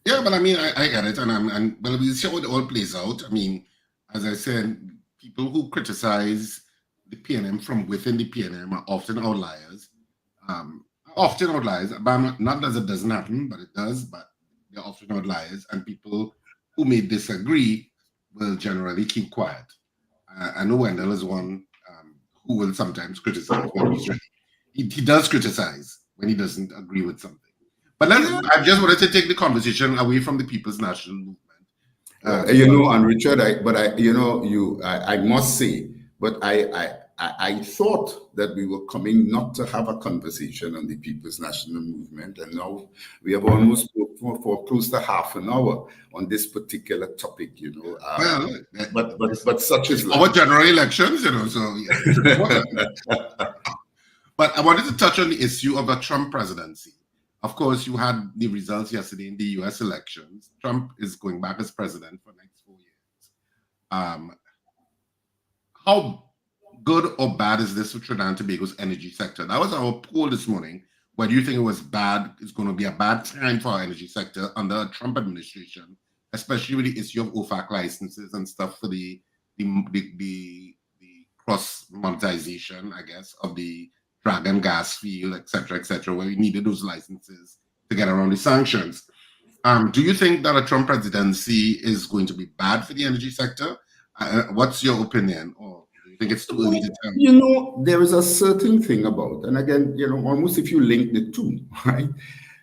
Yeah, but I mean, I get it, and we'll see how it all plays out. I mean, as I said, people who criticize the PNM from within the PNM are often outliers. But not that it doesn't happen, but it does. But they're often outliers, and people who may disagree will generally keep quiet. I know Wendell is one who will sometimes criticize when he's ready. He does criticize when he doesn't agree with something. But I just wanted to take the conversation away from the People's National Movement. And Richard, I must say, but I thought that we were coming not to have a conversation on the People's National Movement, and now we have almost for close to half an hour on this particular topic. But such is life. Our general elections, so. Yeah. But I wanted to touch on the issue of a Trump presidency. Of course, you had the results yesterday in the U.S. elections. Trump is going back as president for the next 4 years. How good or bad is this for Trinidad and Tobago's energy sector? That was our poll this morning. Whether you think it was bad, it's going to be a bad time for our energy sector under a Trump administration, especially with the issue of OFAC licenses and stuff for the cross monetization, I guess, of the Dragon gas field, etc., where we needed those licenses to get around the sanctions. Do you think that a Trump presidency is going to be bad for the energy sector? What's your opinion? Or do you think it's too early to tell? You know, there is a certain thing about, and again, you know, almost if you link the two, right?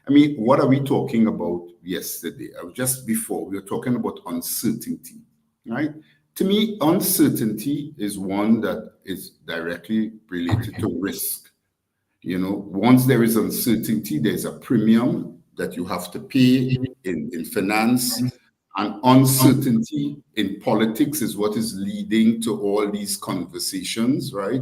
I mean, what are we talking about yesterday? Just before, we were talking about uncertainty, right? To me, uncertainty is one that is directly related to risk. You know, once there is uncertainty, there's a premium that you have to pay in finance, and uncertainty in politics is what is leading to all these conversations, right?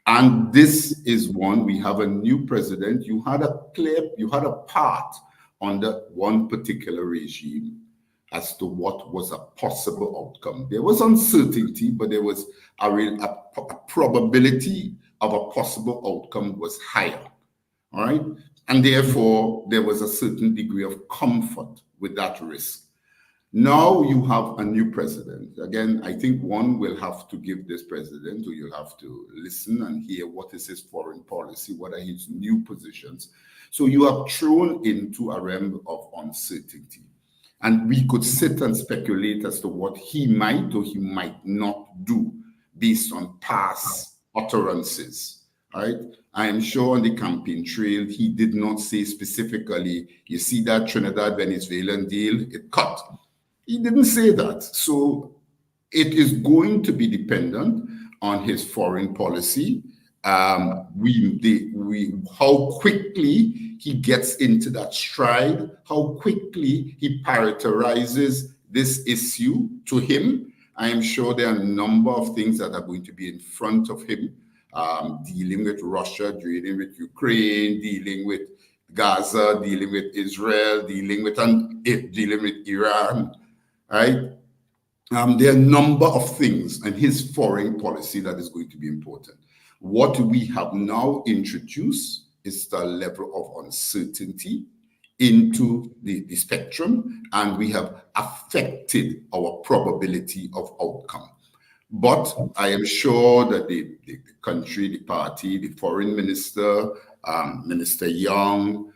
And this is one, we have a new president. You had a part under one particular regime as to what was a possible outcome. There was uncertainty, but there was a probability of a possible outcome was higher, all right? And therefore, there was a certain degree of comfort with that risk. Now you have a new president. Again, I think one will have to give this president, or you'll have to listen and hear what is his foreign policy, what are his new positions. So you are thrown into a realm of uncertainty. And we could sit and speculate as to what he might or he might not do based on past utterances, right? I am sure on the campaign trail, he did not say specifically, you see that Trinidad-Venezuelan deal, it cut. He didn't say that. So it is going to be dependent on his foreign policy. How quickly he gets into that stride, how quickly he prioritizes this issue to him. I am sure there are a number of things that are going to be in front of him, dealing with Russia, dealing with Ukraine, dealing with Gaza, dealing with Israel, dealing with Iran, right? There are a number of things in his foreign policy that is going to be important. What we have now introduced is the level of uncertainty into the spectrum, and we have affected our probability of outcome. But I am sure that the country, the party, the foreign minister, Minister Young,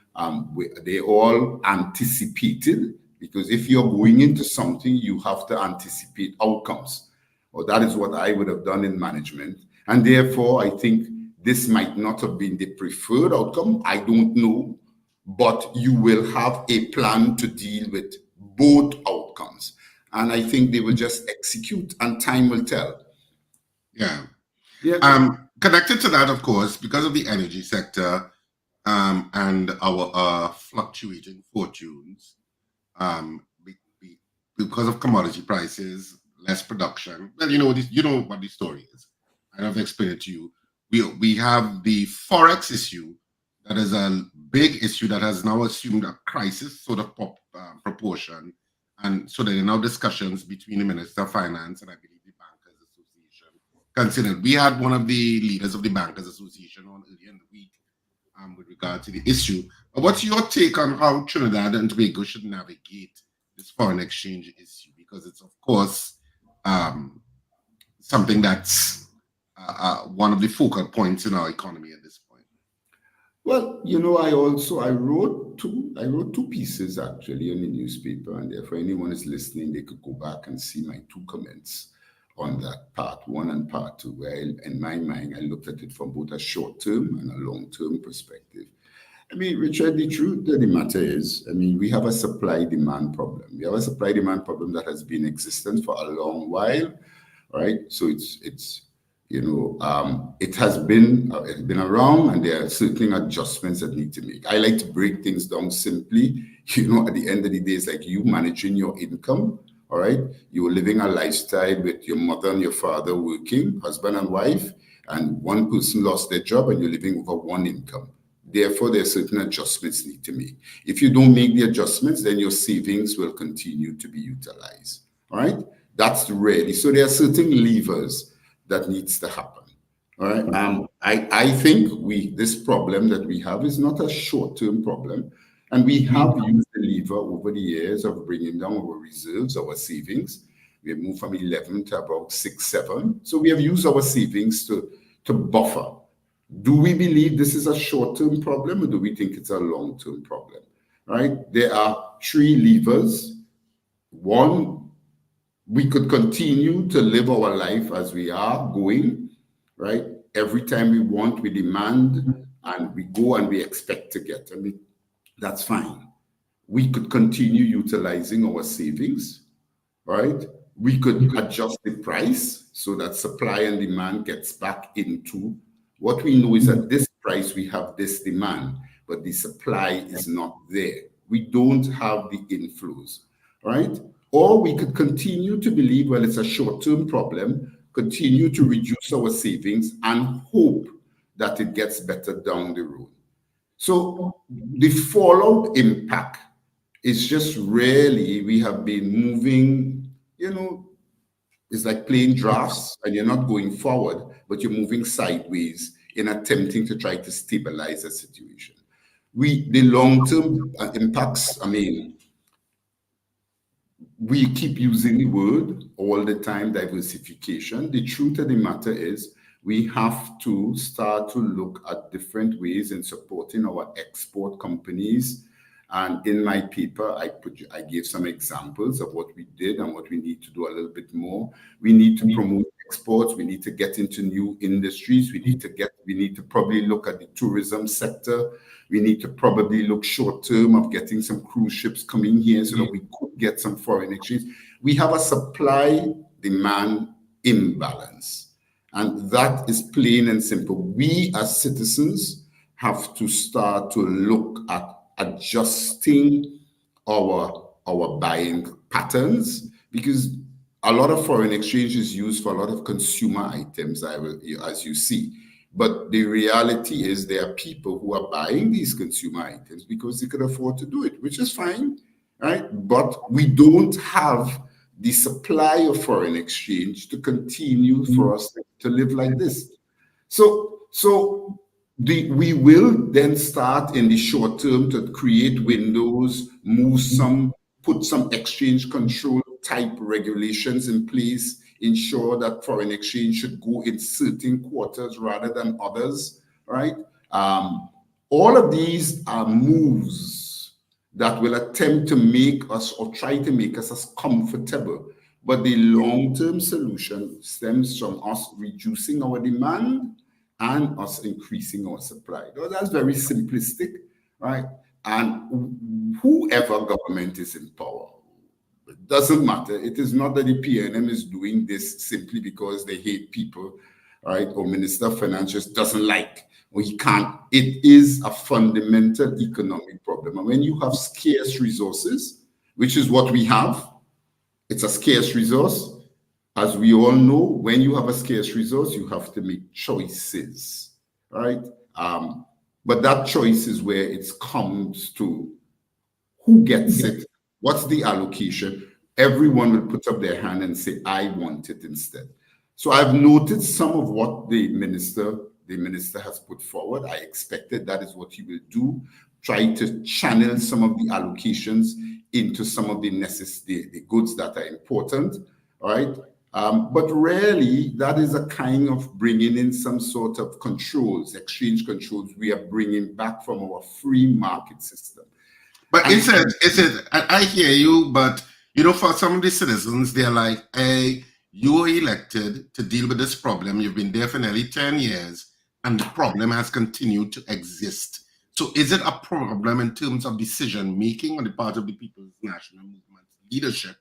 they all anticipated, because if you're going into something, you have to anticipate outcomes. Or that is what I would have done in management. And therefore, I think this might not have been the preferred outcome. I don't know. But you will have a plan to deal with both outcomes. And I think they will just execute, and time will tell. Yeah. Connected to that, of course, because of the energy sector and our fluctuating fortunes, because of commodity prices, less production. Well, you know what the story is. I have explained it to you. We have the forex issue that is a big issue that has now assumed a crisis sort of proportion, and so there are now discussions between the Minister of Finance and I believe the Bankers Association. Considered, we had one of the leaders of the Bankers Association on earlier in the week with regard to the issue. But what's your take on how Trinidad and Tobago should navigate this foreign exchange issue? Because it's, of course, something that's one of the focal points in our economy at this point. Well, you know, I wrote two pieces actually in the newspaper, and therefore anyone is listening, they could go back and see my two comments on that part one and part two, where in my mind, I looked at it from both a short-term and a long-term perspective. I mean, Richard, the truth of the matter is, I mean, we have a supply-demand problem. We have a supply-demand problem that has been existent for a long while, right? So it's you know, it has been around, and there are certain adjustments that need to make. I like to break things down simply. You know, at the end of the day, it's like you managing your income. All right, you're living a lifestyle with your mother and your father working, husband and wife, and one person lost their job, and you're living over one income. Therefore, there are certain adjustments need to make. If you don't make the adjustments, then your savings will continue to be utilized. All right? That's really, so there are certain levers that needs to happen. All right. I think this problem that we have is not a short-term problem. And we have used the lever over the years of bringing down our reserves, our savings. We have moved from 11 to about 6, 7. So we have used our savings to buffer. Do we believe this is a short-term problem, or do we think it's a long-term problem? Right? There are 3 levers. One, we could continue to live our life as we are going. Right? Every time we want, we demand, and we go and we expect to get. I mean, that's fine. We could continue utilizing our savings, right? We could adjust the price so that supply and demand gets back into what we know is at this price, we have this demand, but the supply is not there. We don't have the inflows, right? Or we could continue to believe, well, it's a short-term problem, continue to reduce our savings and hope that it gets better down the road. So the fallout impact is just really, we have been moving, it's like playing drafts and you're not going forward, but you're moving sideways in attempting to try to stabilize the situation. The long-term impacts, I mean, we keep using the word all the time, diversification. The truth of the matter is we have to start to look at different ways in supporting our export companies. And in my paper, I gave some examples of what we did and what we need to do a little bit more. We need to promote exports. We need to get into new industries. We need to probably look at the tourism sector. We need to probably look short term of getting some cruise ships coming here so that we could get some foreign exchange. We have a supply demand imbalance. And that is plain and simple. We as citizens have to start to look at adjusting our buying patterns, because a lot of foreign exchange is used for a lot of consumer items, as you see. But the reality is there are people who are buying these consumer items because they could afford to do it, which is fine, right? But we don't have the supply of foreign exchange to continue for us to live like this. So we will then start in the short term to create windows, put some exchange control type regulations in place, ensure that foreign exchange should go in certain quarters rather than others, right? All of these are moves that will attempt to make us or try to make us as comfortable. But the long-term solution stems from us reducing our demand and us increasing our supply. Now, that's very simplistic, right? And whoever government is in power, it doesn't matter. It is not that the PNM is doing this simply because they hate people, right? Or Minister of Finance doesn't like, or he can't. It is a fundamental economic problem. And when you have scarce resources, which is what we have, it's a scarce resource. As we all know, when you have a scarce resource, you have to make choices, right? But that choice is where it comes to who gets it, what's the allocation. Everyone will put up their hand and say, I want it instead. So I've noted some of what the minister has put forward. I expected that is what he will do, try to channel some of the allocations into some of the goods that are important, all right? But really, that is a kind of bringing in some sort of controls, exchange controls we are bringing back from our free market system. But I hear you, but for some of the citizens, they're like, hey, you were elected to deal with this problem. You've been there for nearly 10 years, and the problem has continued to exist. So is it a problem in terms of decision-making on the part of the People's National Movement leadership,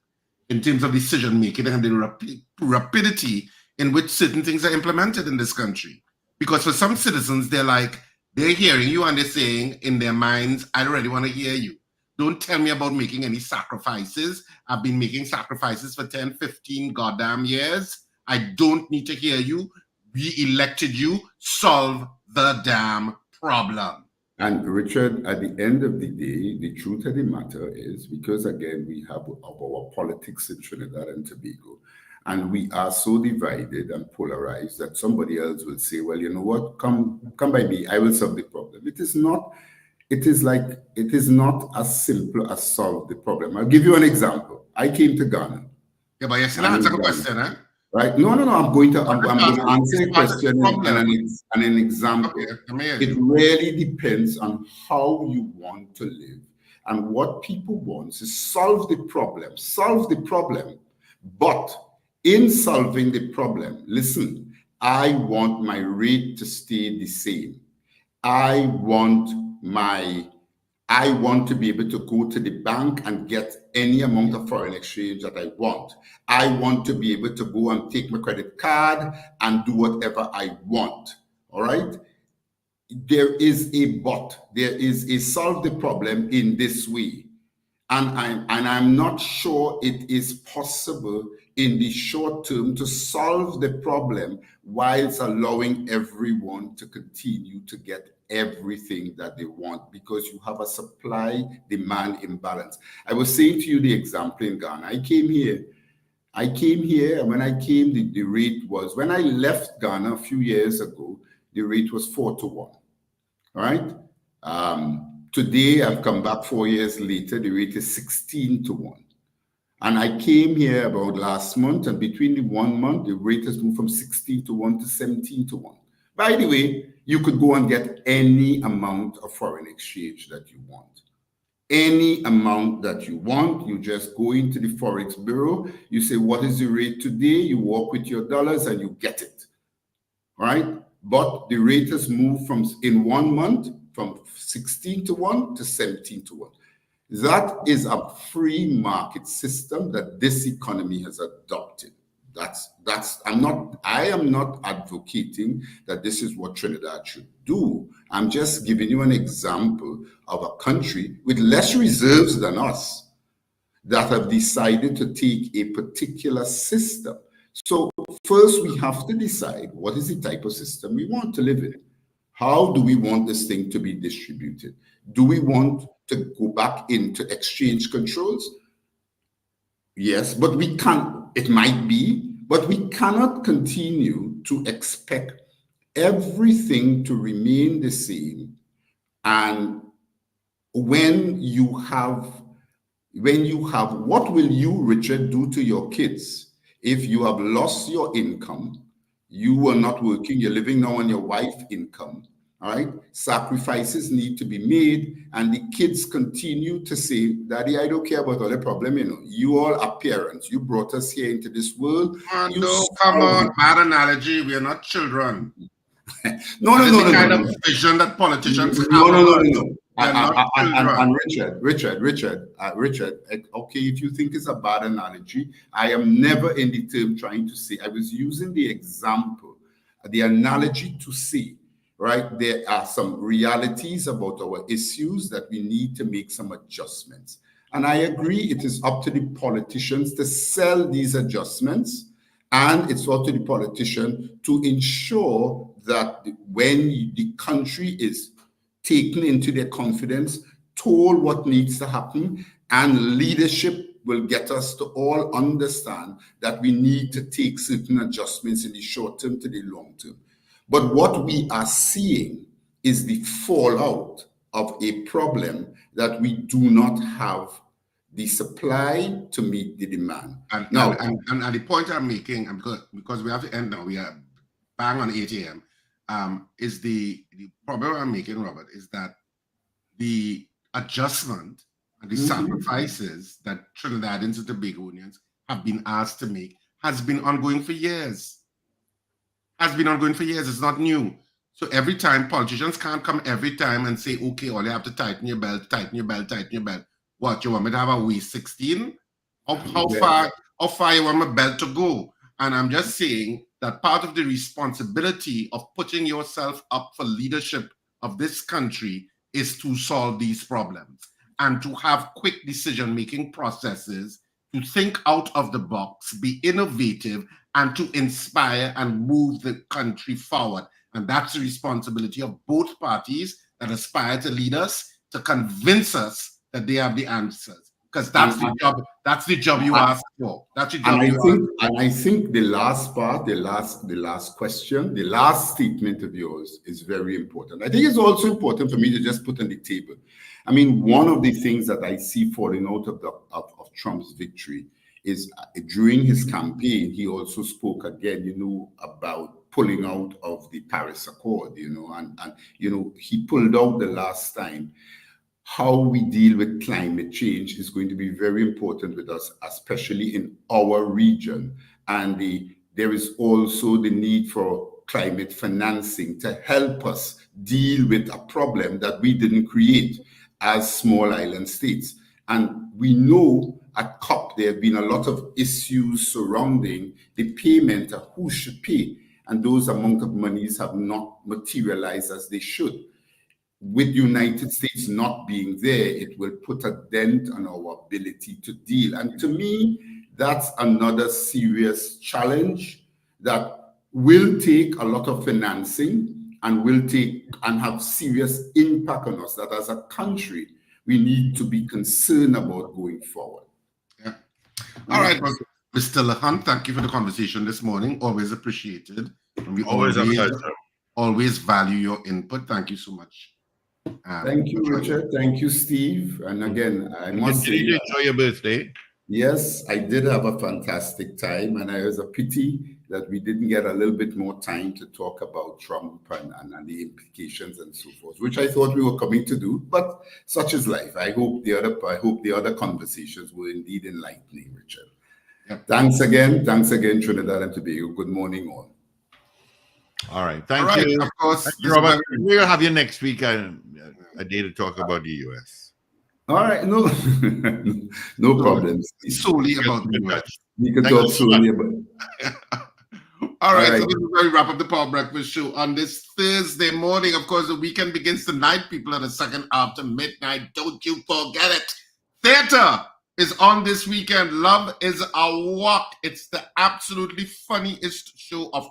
in terms of decision-making and the rapidity in which certain things are implemented in this country? Because for some citizens, they're hearing you and they're saying in their minds, I don't really want to hear you. Don't tell me about making any sacrifices. I've been making sacrifices for 10, 15 goddamn years. I don't need to hear you. We elected you. Solve the damn problem. And Richard, at the end of the day, the truth of the matter is, because again, we have our politics in Trinidad and Tobago, and we are so divided and polarized that somebody else will say, well, you know what, come by me, I will solve the problem. It is not, it is not as simple as solve the problem. I'll give you an example. I came to Ghana. Yeah, but you still answer the question, huh? Right? No. I'm going to answer a question and an example. Okay, it really depends on how you want to live. And what people want is solve the problem. Solve the problem. But in solving the problem, listen, I want my rate to stay the same. I want to be able to go to the bank and get any amount of foreign exchange that I want. I want to be able to go and take my credit card and do whatever I want. All right? There is a but. There is a solve the problem in this way. And I'm not sure it is possible in the short term to solve the problem whilst allowing everyone to continue to get everything that they want, because you have a supply-demand imbalance. I was saying to you the example in Ghana. I came here, and when I came, the rate was, when I left Ghana a few years ago, the rate was 4 to 1. All right? Today, I've come back 4 years later, the rate is 16 to 1. And I came here about last month, and between the 1 month, the rate has moved from 16 to 1 to 17 to 1. By the way, you could go and get any amount of foreign exchange that you want. Any amount that you want, you just go into the Forex Bureau, you say, what is the rate today? You walk with your dollars and you get it. All right? But the rate has moved in 1 month, from 16 to 1 to 17 to 1. That is a free market system that this economy has adopted. I am not advocating that this is what Trinidad should do. I'm just giving you an example of a country with less reserves than us that have decided to take a particular system. So first we have to decide what is the type of system we want to live in. How do we want this thing to be distributed? Do we want to go back into exchange controls? Yes, but we can't. It might be, but we cannot continue to expect everything to remain the same. And when you have, what will you, Richard, do to your kids if you have lost your income? You are not working, you're living now on your wife's income, all right? Sacrifices need to be made, and the kids continue to say, Daddy, I don't care about all the problem, you know. You all are parents. You brought us here into this world. No, come on, bad analogy. We are not children. No. The kind of vision that politicians have. No. And Richard, okay, if you think it's a bad analogy, I am never in the term trying to say, I was using the example, the analogy to say, right, there are some realities about our issues that we need to make some adjustments. And I agree, it is up to the politicians to sell these adjustments, and it's up to the politician to ensure that when the country is taken into their confidence, told what needs to happen, and leadership will get us to all understand that we need to take certain adjustments in the short term to the long term. But what we are seeing is the fallout of a problem that we do not have the supply to meet the demand. And the point I'm making, because we have to end now, we are bang on 8 a.m., is the problem I'm making, Robert, is that the adjustment and the sacrifices that Trinidadians and Tobagonians have been asked to make has been ongoing for years. It's not new. So every time, politicians can't come every time and say, okay, all you have to tighten your belt. What, you want me to have a waist 16? How far you want my belt to go? And I'm just saying that part of the responsibility of putting yourself up for leadership of this country is to solve these problems and to have quick decision-making processes, to think out of the box, be innovative, and to inspire and move the country forward. And that's the responsibility of both parties, that aspire to lead us to convince us that they have the answers. Because that's the job. That's the job you asked for. That's the job I think the last part, the last question, the last statement of yours is very important. I think it's also important for me to just put on the table. I mean, one of the things that I see falling out of Trump's victory is during his campaign, he also spoke again, about pulling out of the Paris Accord, and he pulled out the last time. How we deal with climate change is going to be very important with us, especially in our region. And there is also the need for climate financing to help us deal with a problem that we didn't create as small island states. And we know at COP there have been a lot of issues surrounding the payment of who should pay. And those amount of monies have not materialized as they should. With the United States not being there, it will put a dent on our ability to deal. And to me, that's another serious challenge that will take a lot of financing and will take and have serious impact on us, that as a country, we need to be concerned about going forward. Yeah. All right, Mr. Lahan, thank you for the conversation this morning. Always appreciated. And we always a pleasure. Always value your input. Thank you so much. Thank you, Richard. Thank you, Steve. And again, I must say, enjoy your birthday. Yes, I did have a fantastic time, and it was a pity that we didn't get a little bit more time to talk about Trump and the implications and so forth, which I thought we were coming to do. But such is life. I hope the other conversations were indeed enlightening, Richard. Yep. Thanks again, Trinidad and Tobago. Good morning, all. All right, thank you. Of course, Robert. We'll have you next week. A day to talk about the U.S. All right, no problems. Solely about the U.S. We can talk solely about. All right, so this is where we wrap up the Power Breakfast Show on this Thursday morning. Of course, the weekend begins tonight. People at the second after midnight. Don't you forget it. Theater is on this weekend. Love is a Walk. It's the absolutely funniest show of